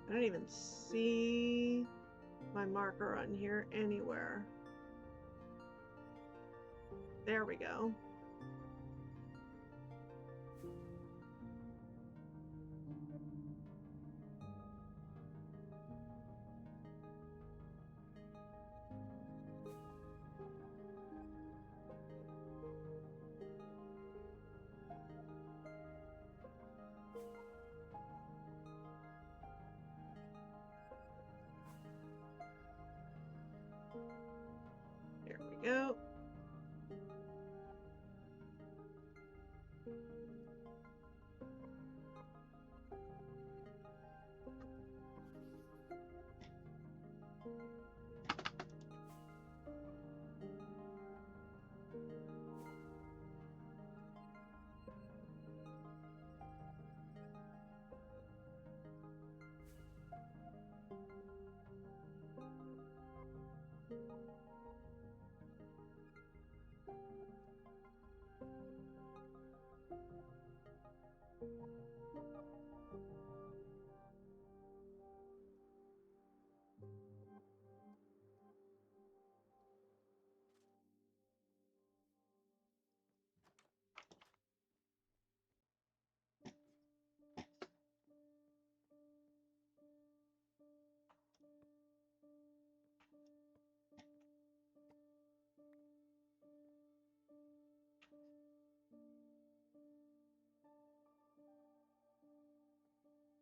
I don't even see my marker on here anywhere. There we go. There we go.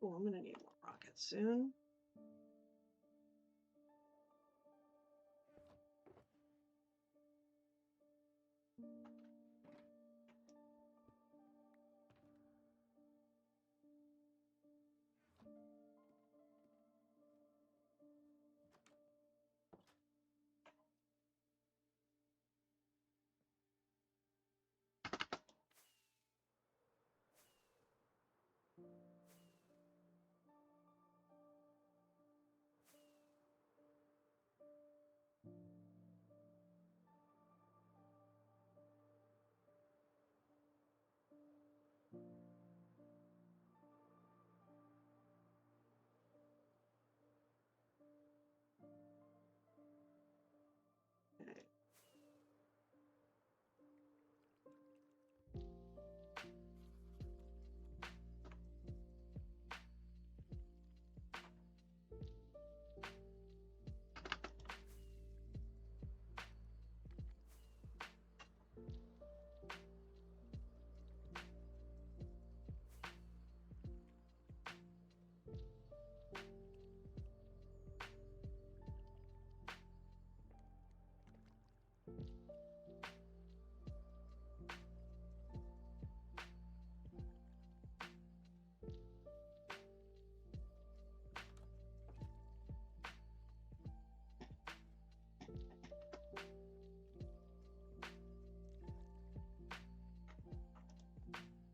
Oh, I'm gonna need more rockets soon.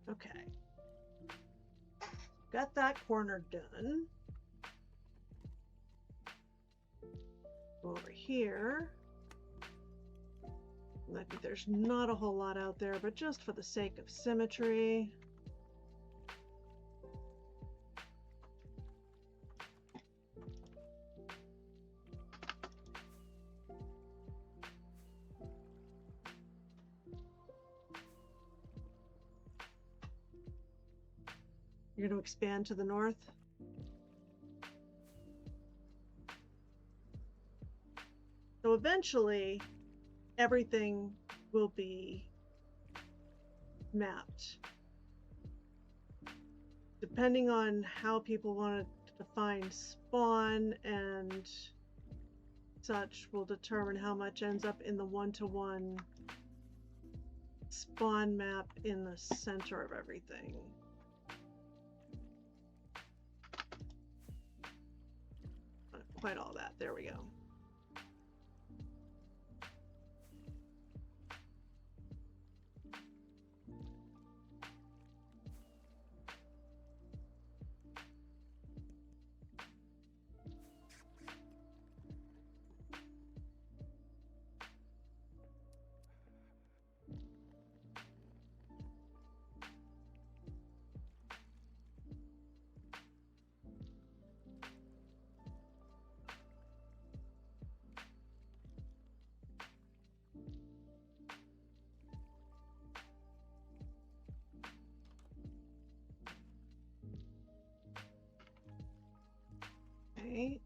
Okay. Got that corner done. Over here. Like, there's not a whole lot out there, but just for the sake of symmetry. You're going to expand to the north. So eventually, everything will be mapped. Depending on how people want to define spawn and such will determine how much ends up in the one-to-one spawn map in the center of everything. Not quite all that. There we go. Okay.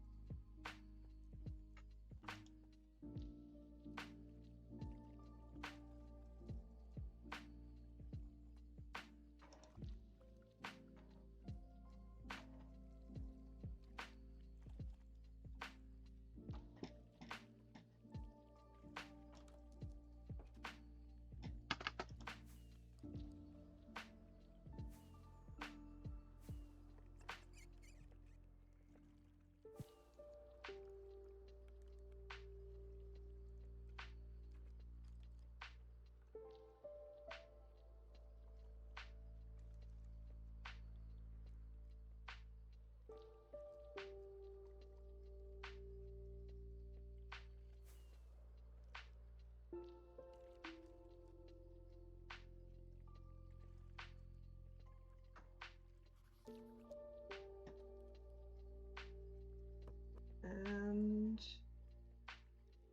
And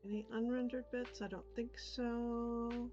any unrendered bits? I don't think so.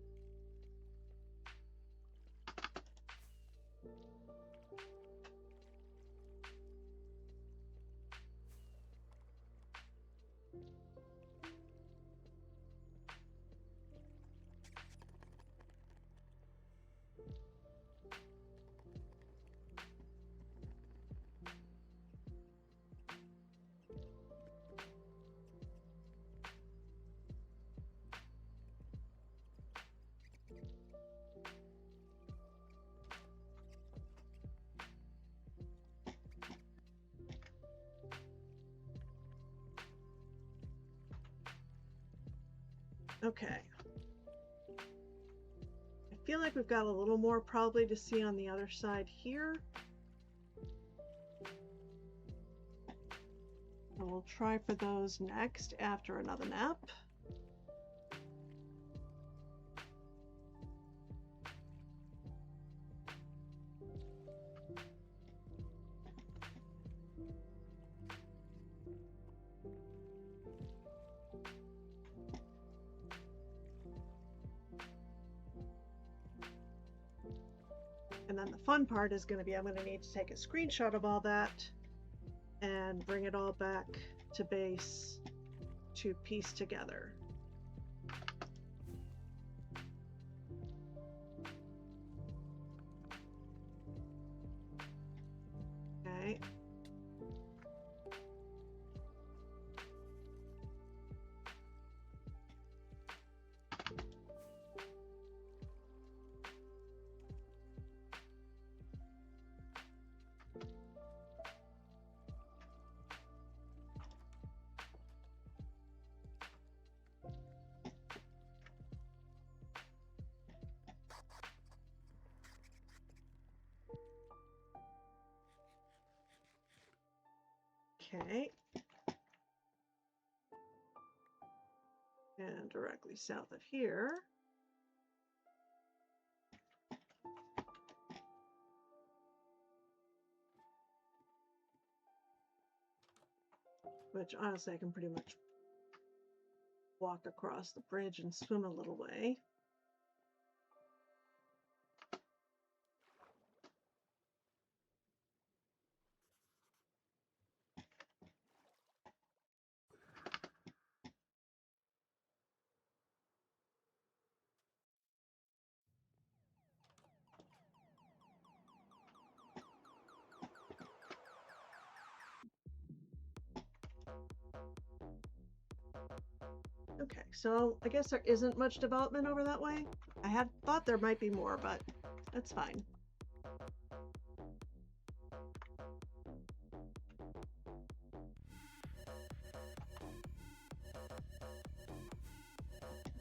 Okay. I feel like we've got a little more probably to see on the other side here. So we'll try for those next after another nap. And then the fun part is going to be I'm going to need to take a screenshot of all that and bring it all back to base to piece together. Okay. Okay. And directly south of here. Which honestly I can pretty much walk across the bridge and swim a little way. Okay, so I guess there isn't much development over that way. I had thought there might be more, but that's fine.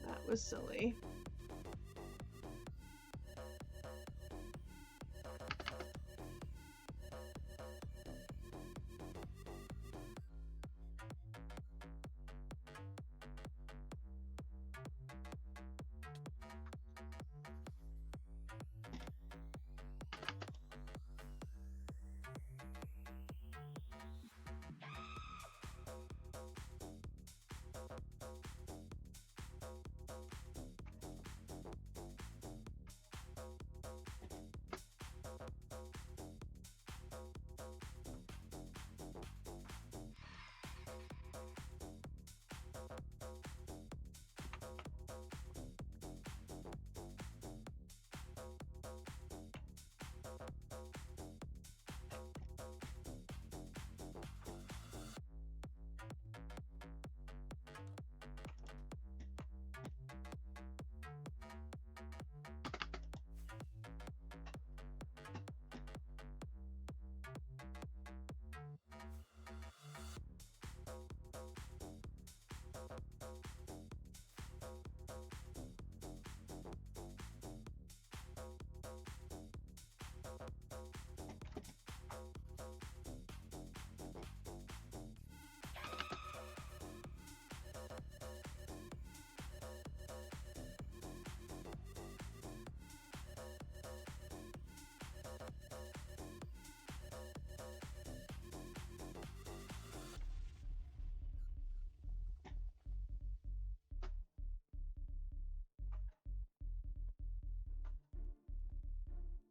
That was silly.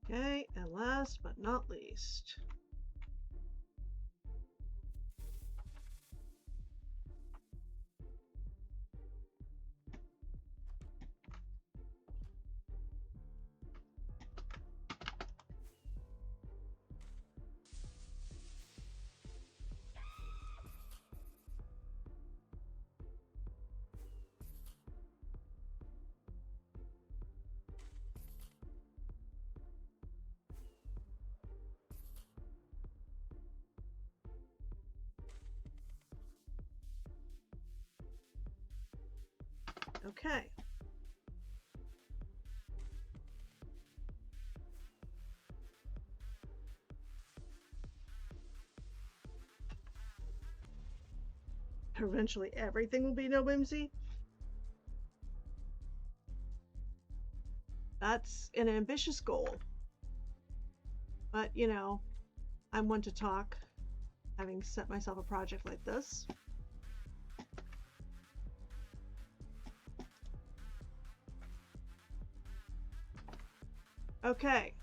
Okay, and last but not least. Okay. Eventually everything will be no whimsy. That's an ambitious goal. But, you know, I'm one to talk, having set myself a project like this. Okay.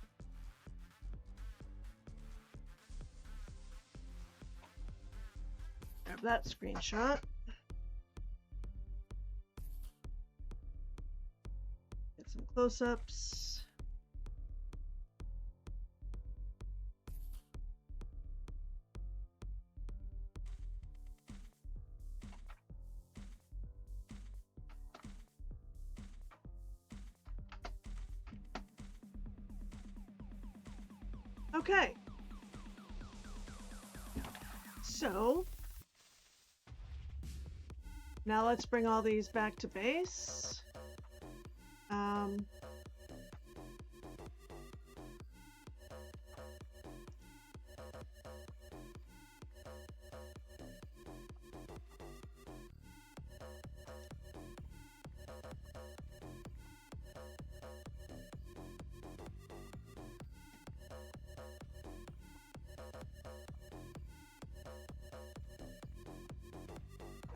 Grab that screenshot. Get some close-ups. Okay. So now let's bring all these back to base.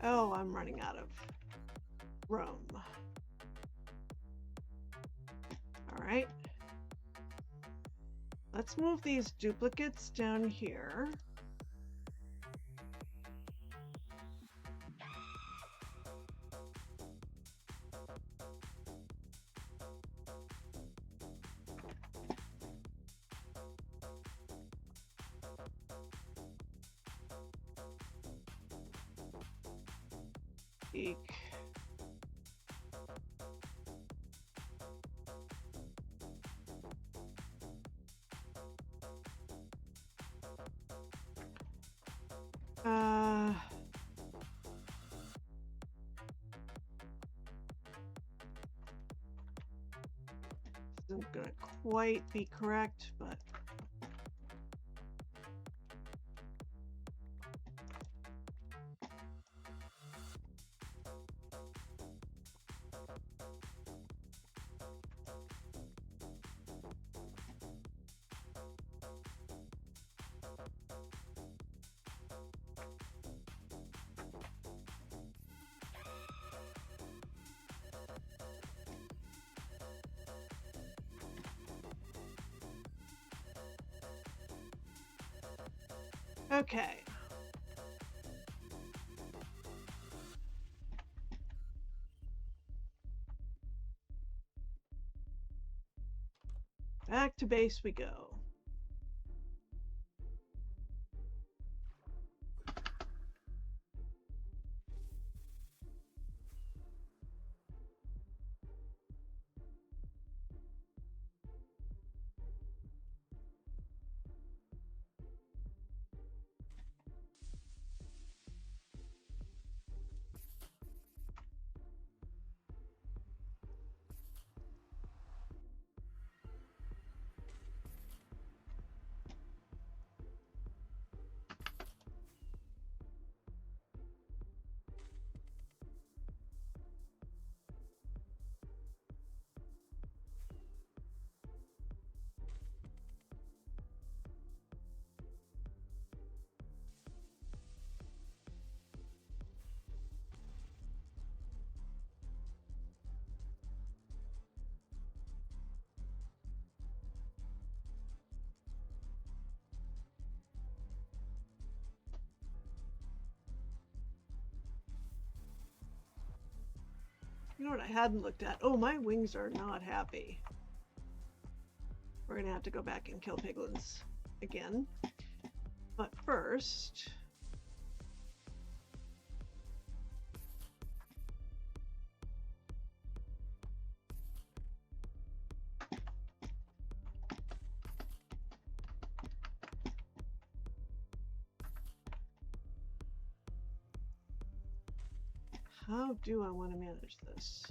Oh, I'm running out of room. All right. Let's move these duplicates down here. Eek. Isn't gonna quite be correct, but okay. Back to base we go. You know what I hadn't looked at? Oh, my wings are not happy. We're gonna have to go back and kill piglins again. But first... how do I want to manage this?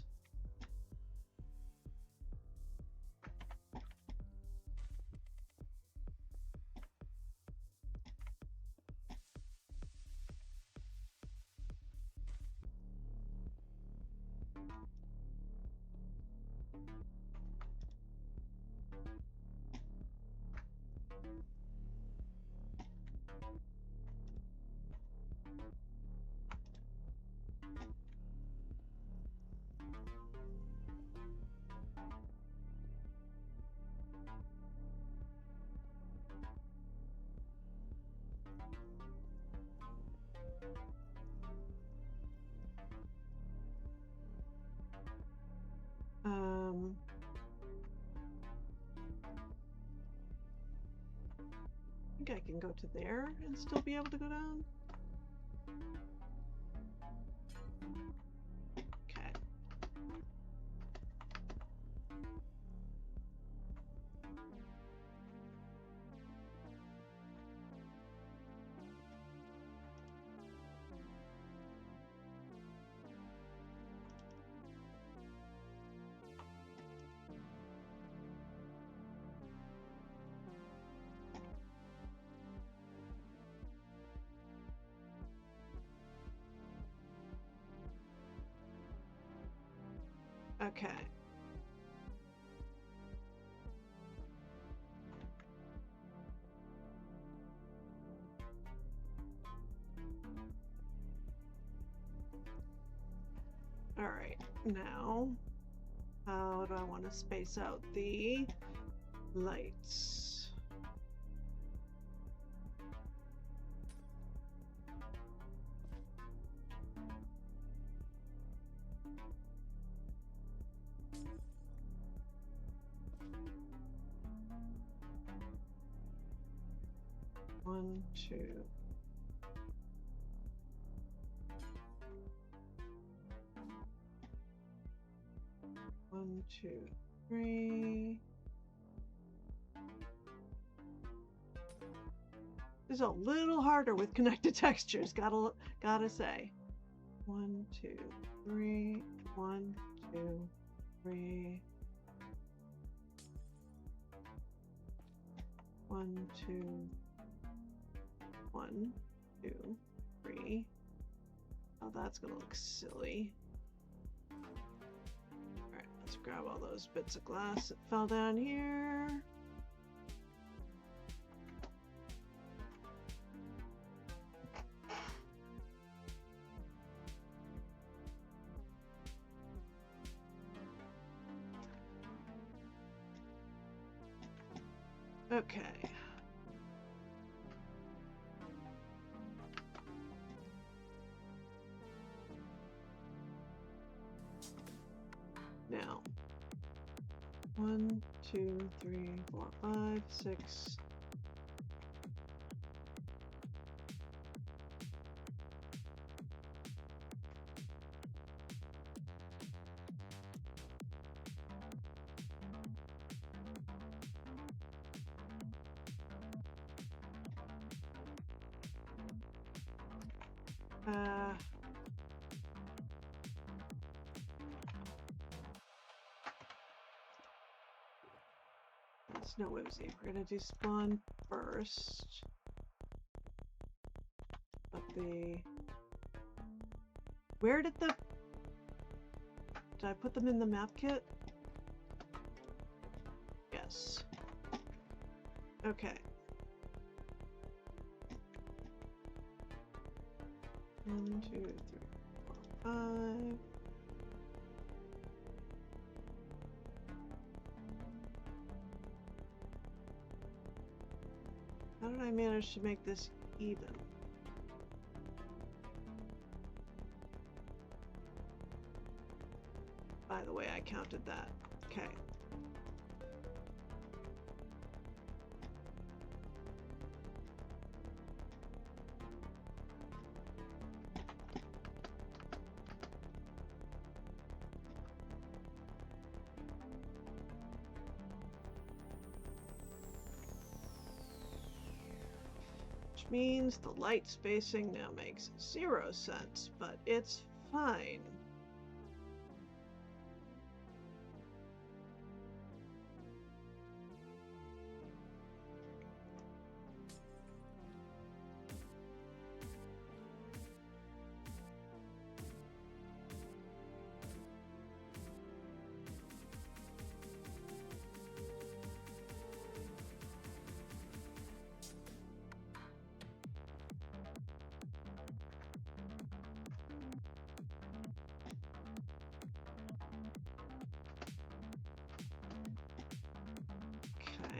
I think I can go to there and still be able to go down. Okay. Okay. All right, now, how do I want to space out the lights? One, two. One, two, three. It's a little harder with connected textures, gotta say. 1, 2, 3, 1, 2, 3. 1, 2, 1, 2, 3. Oh, that's gonna look silly. Alright, let's grab all those bits of glass that fell down here. Okay. Now, 1, 2, 3, 4, 5, 6. It's no whimsy. We're gonna do spawn first. But where did I put them in the map kit? Yes. Okay. 1, 2, 3, 4, 5. How did I manage to make this even? By the way, I counted that. Okay. Means the light spacing now makes 0 sense, but it's fine.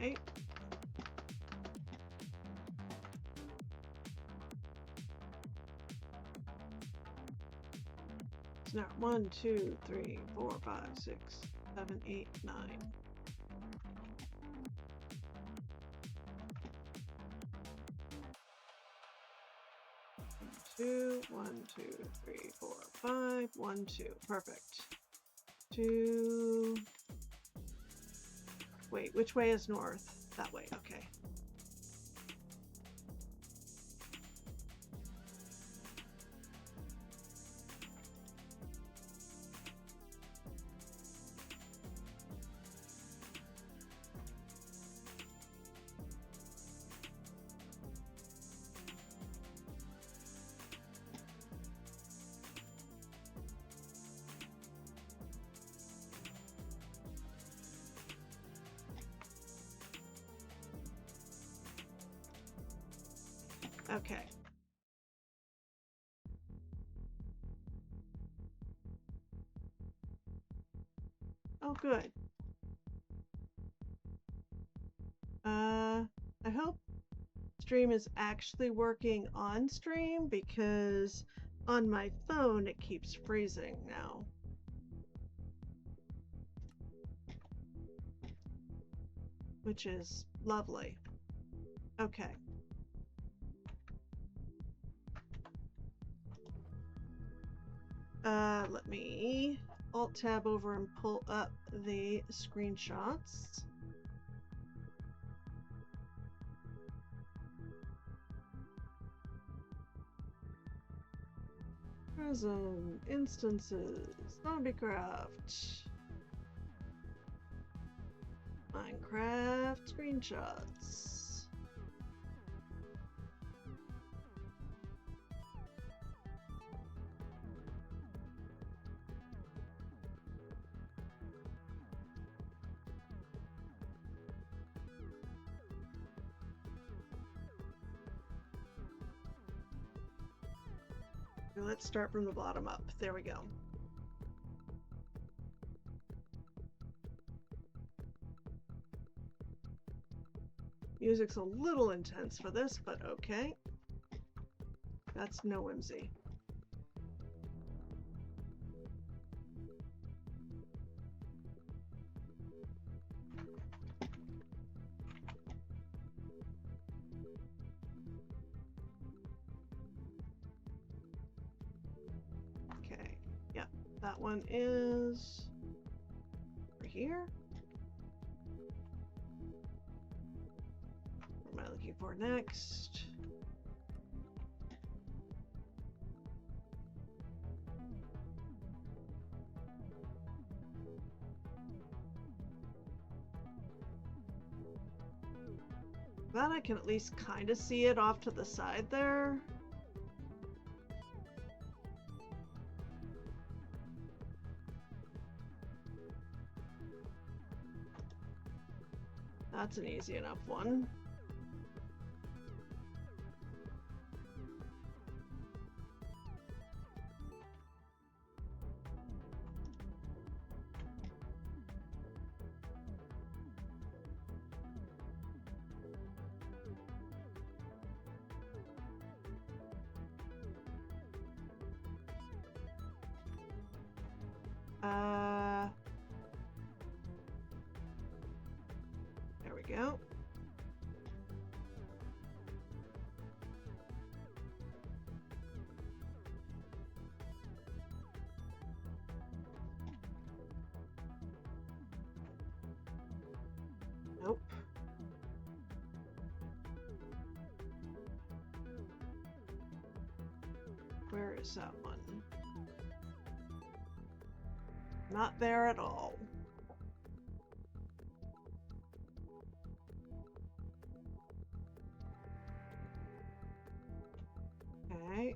Okay. It's now 1, 2, 3, 4, 5, 6, 7, 8, 9. 2, 1, 2, 3, 4, 5, 1, 2. Perfect. 2. Wait, which way is north? That way, okay. Okay. Oh, good. I hope stream is actually working on stream, because on my phone it keeps freezing now. Which is lovely. Okay. Let me Alt-tab over and pull up the screenshots. Prism, instances, ZombieCraft, Minecraft screenshots. Let's start from the bottom up. There we go. Music's a little intense for this, but okay. That's no whimsy. Okay, yeah, that one is over here. What am I looking for next? Glad I can at least kind of see it off to the side there. That's an easy enough one. There we go. Nope. Where is that one? Not there at all. Okay.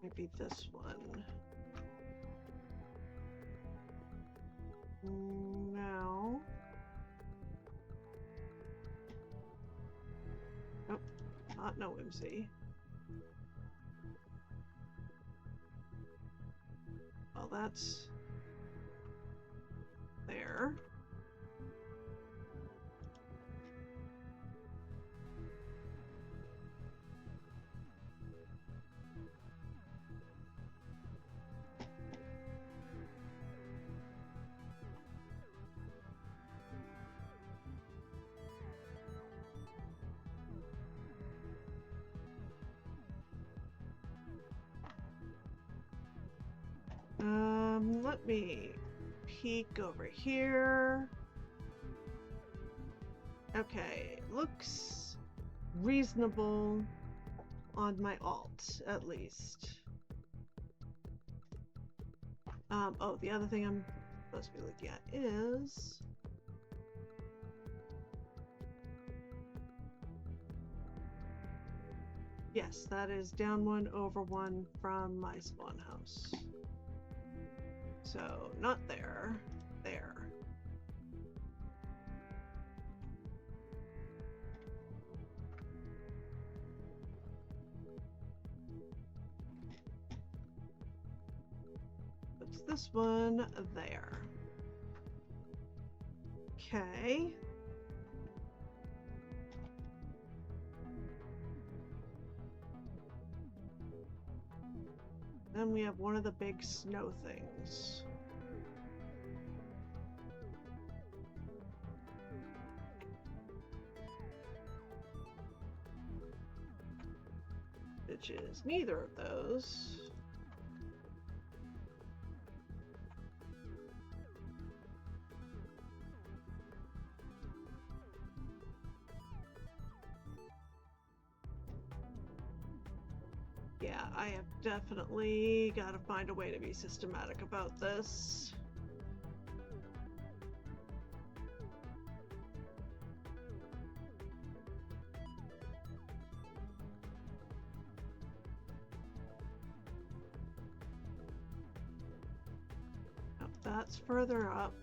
Maybe this one. No. Nope. Not no whimsy. Well, that's there. Let me peek over here. Okay, looks reasonable on my alt, at least. Oh, the other thing I'm supposed to be looking at is... Yes, that is down 1 over 1 from my spawn house. So, not there. There. Puts this one there. Okay. Then we have one of the big snow things. Which is neither of those. Yeah, I have definitely got to find a way to be systematic about this. Now, that's further up.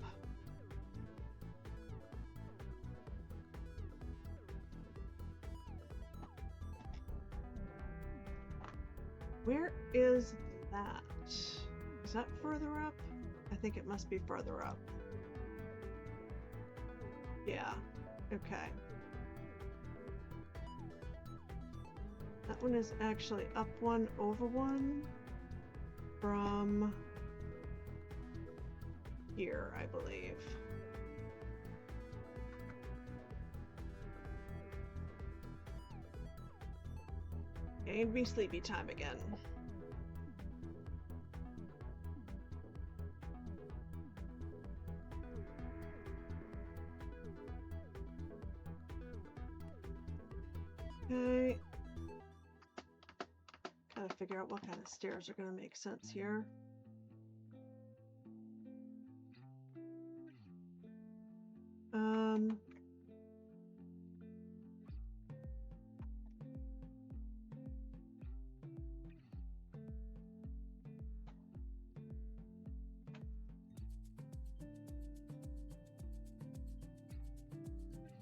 Where is that? Is that further up? I think it must be further up. Yeah, okay. That one is actually up one, over one from here, I believe. And be sleepy time again. Okay. Gotta figure out what kind of stairs are gonna make sense here.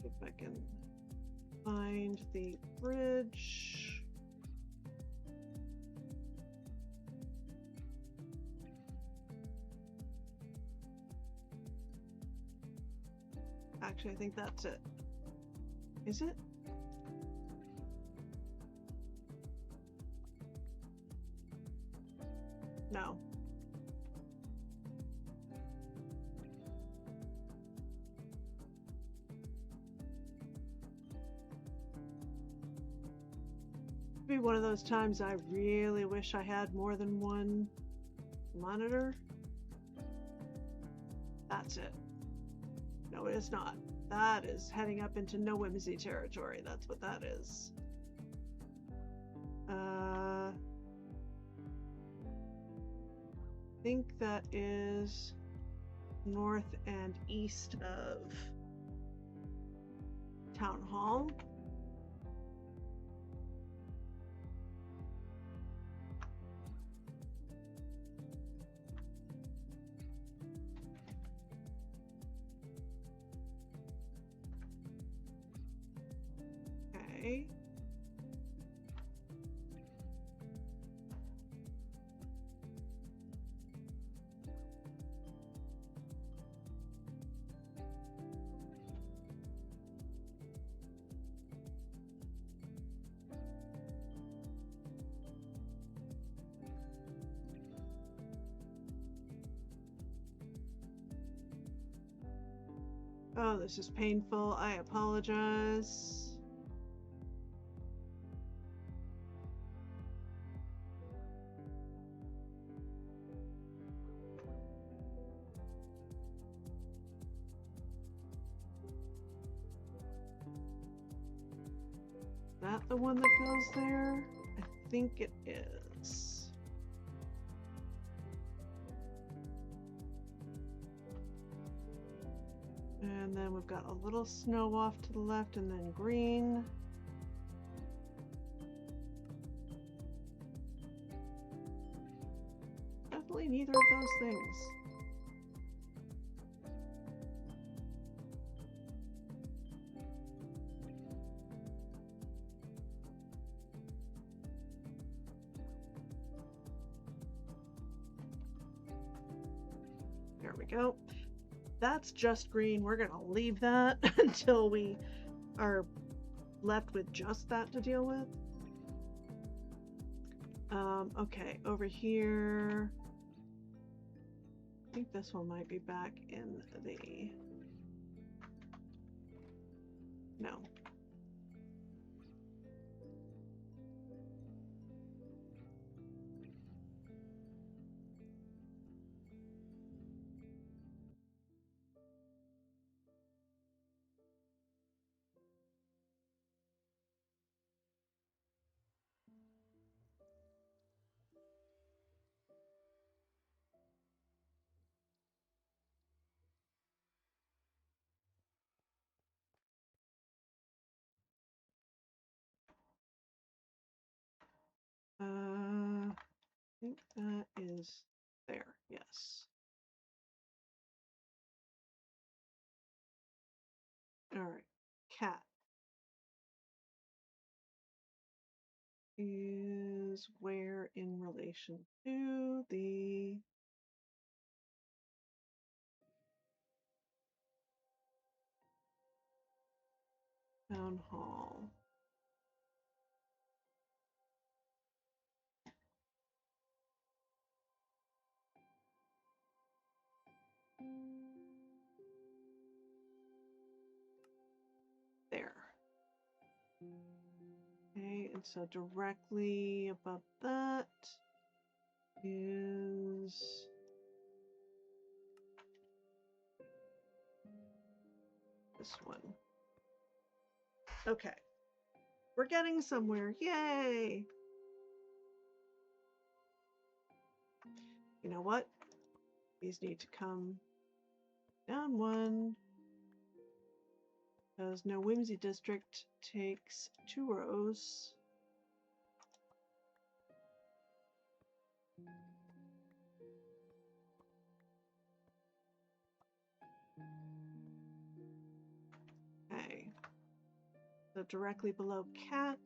If I can find the bridge. Actually, I think that's it. Is it? No. Be one of those times I really wish I had more than one monitor. That's it. No, it is not. That is heading up into no whimsy territory. That's what that is. I think that is north and east of Town Hall. Okay. Oh, this is painful. I apologize. Is that the one that goes there? I think it is. And then we've got a little snow off to the left and then green. Definitely neither of those things. There we go. That's just green. We're gonna leave that until we are left with just that to deal with. Okay, over here. I think this one might be back in the... No. think that is there. Yes. All right. Cat is where in relation to the town hall? There. Okay, and so directly above that is this one. Okay. We're getting somewhere. Yay! You know what? These need to come down one. Because No Whimsy District takes 2 rows. Okay. So directly below cat.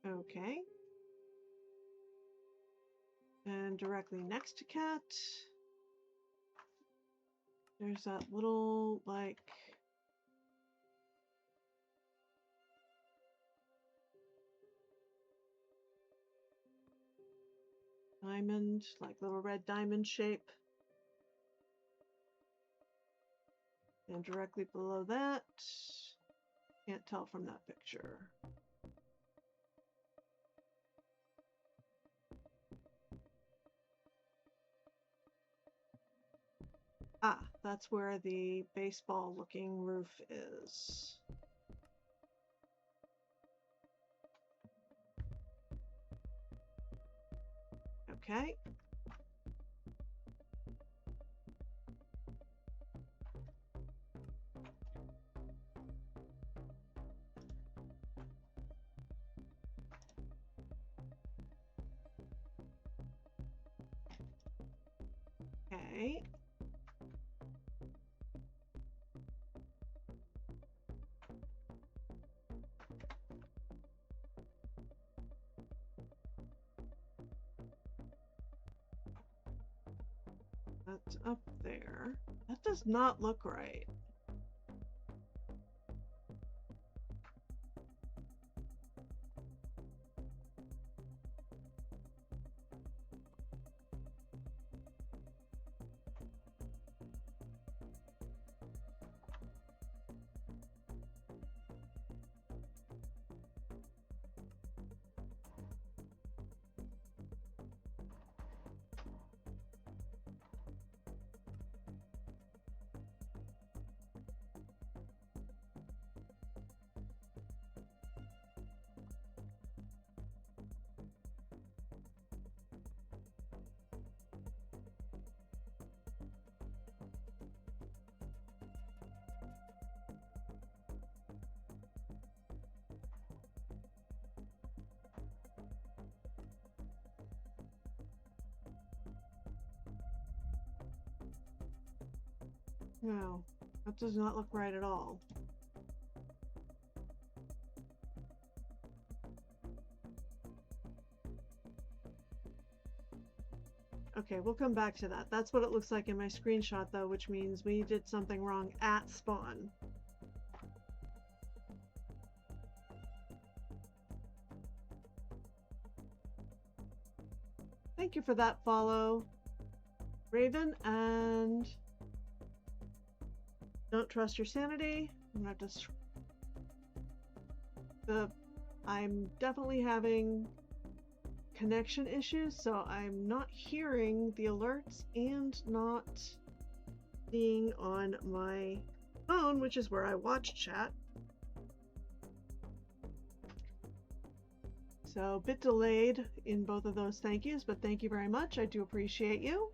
Okay. And directly next to cat, there's that little, like, diamond, like little red diamond shape. And directly below that, can't tell from that picture. Ah, that's where the baseball looking roof is. Okay. Okay. That's up there. That does not look right. No, that does not look right at all. Okay, we'll come back to that. That's what it looks like in my screenshot, though, which means we did something wrong at spawn. Thank you for that follow, Raven, and don't trust your sanity. I'm gonna have to I'm definitely having connection issues, so I'm not hearing the alerts and not seeing on my phone, which is where I watch chat. So a bit delayed in both of those thank yous, but thank you very much. I do appreciate you.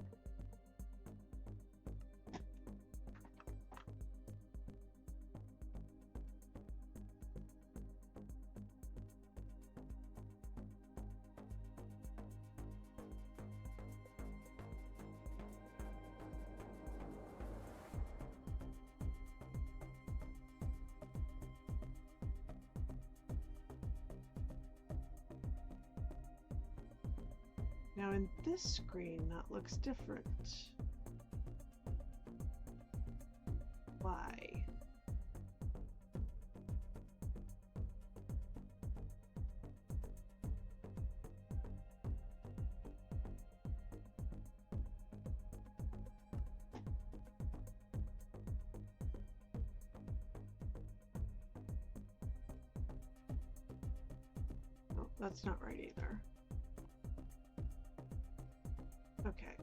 Now in this screen, that looks different. Why? Oh, that's not right either. Okay.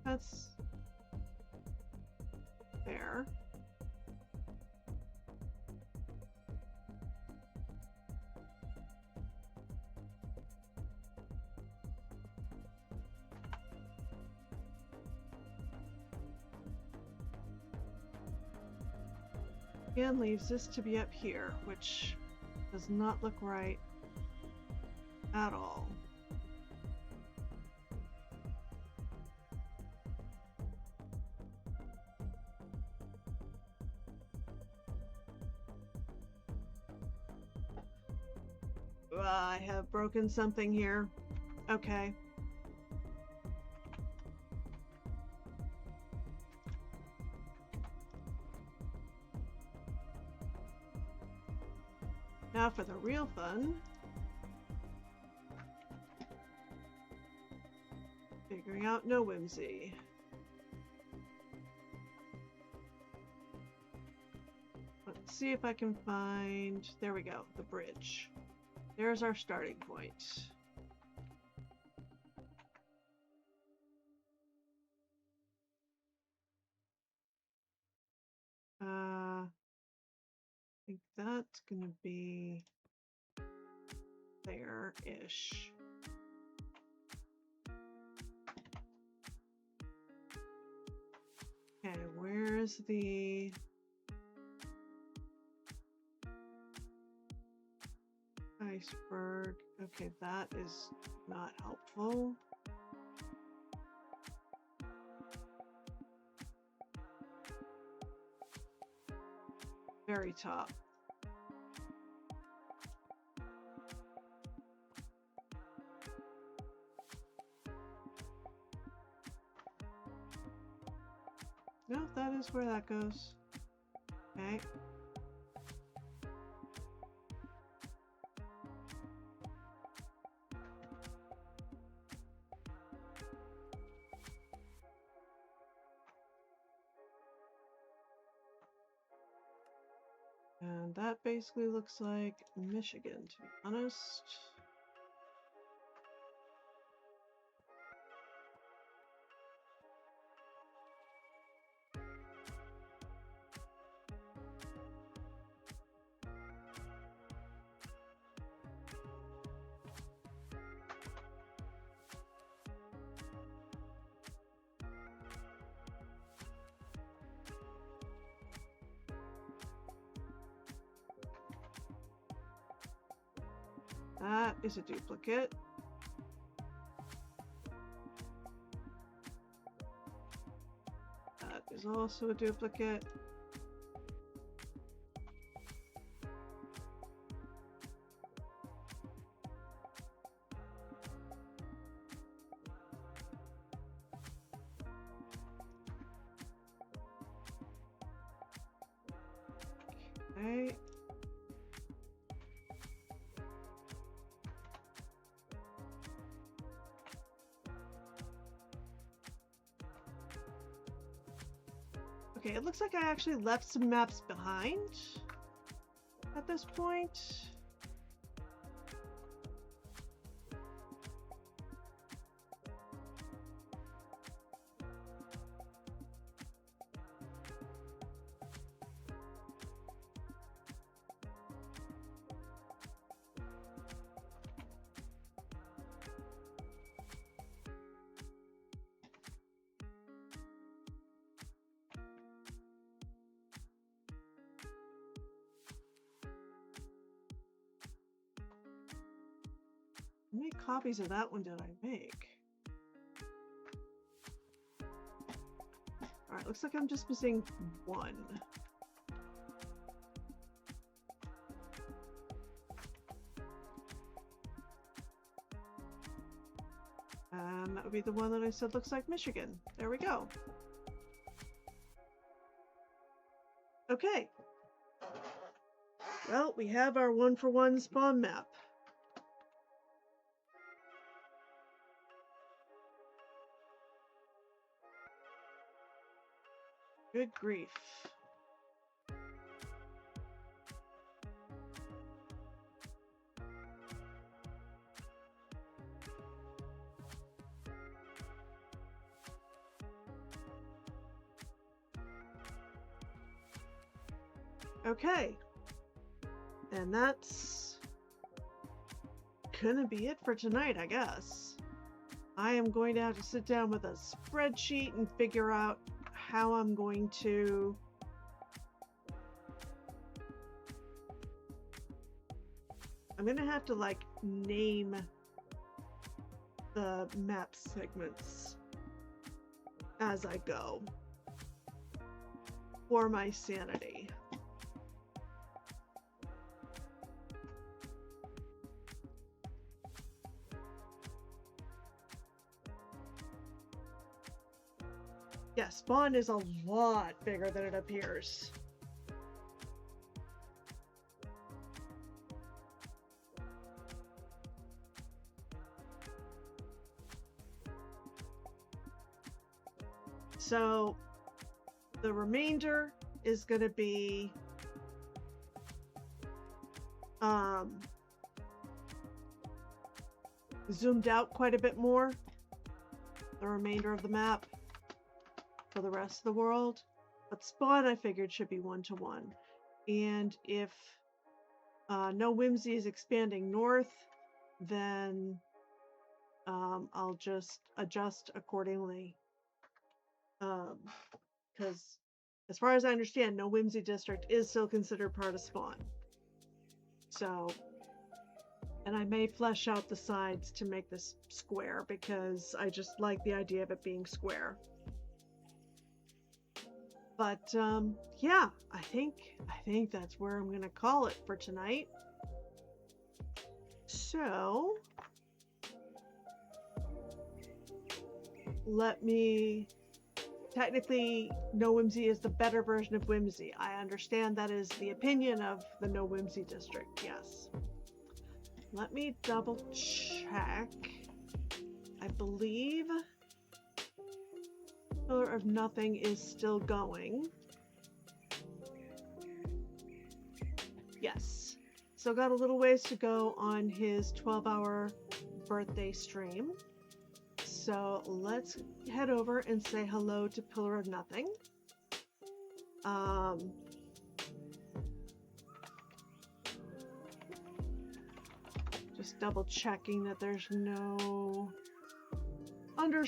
That's there. Again, leaves this to be up here, which does not look right at all. I have broken something here. Okay. Now for the real fun. Figuring out no whimsy. Let's see if I can find... There we go, the bridge. There's our starting point. I think that's gonna be there-ish. Okay, where's the... iceberg? Okay, that is not helpful. Very top. No, that is where that goes. Okay. And that basically looks like Michigan, to be honest. That is a duplicate. That is also a duplicate. Okay. Okay, it looks like I actually left some maps behind at this point. How many copies of that one did I make? Alright, looks like I'm just missing one. And that would be the one that I said looks like Michigan. There we go. Okay. Well, we have our 1-for-1 spawn map. Good grief. Okay. And that's gonna be it for tonight, I guess. I am going to have to sit down with a spreadsheet and figure out how I'm going to have to like name the map segments as I go for my sanity. Yeah, spawn is a lot bigger than it appears. So the remainder is going to be zoomed out quite a bit more. The remainder of the map for the rest of the world, but spawn I figured should be 1-to-1. And if No Whimsy is expanding north, then I'll just adjust accordingly. Because as far as I understand, No Whimsy district is still considered part of spawn. So, and I may flesh out the sides to make this square because I just like the idea of it being square. But yeah, I think that's where I'm gonna call it for tonight. So let me. Technically, No Whimsy is the better version of Whimsy. I understand that is the opinion of the No Whimsy district. Yes. Let me double check. I believe Pillar of Nothing is still going. Yes. Still got a little ways to go on his 12-hour birthday stream. So let's head over and say hello to Pillar of Nothing. Just double checking that there's no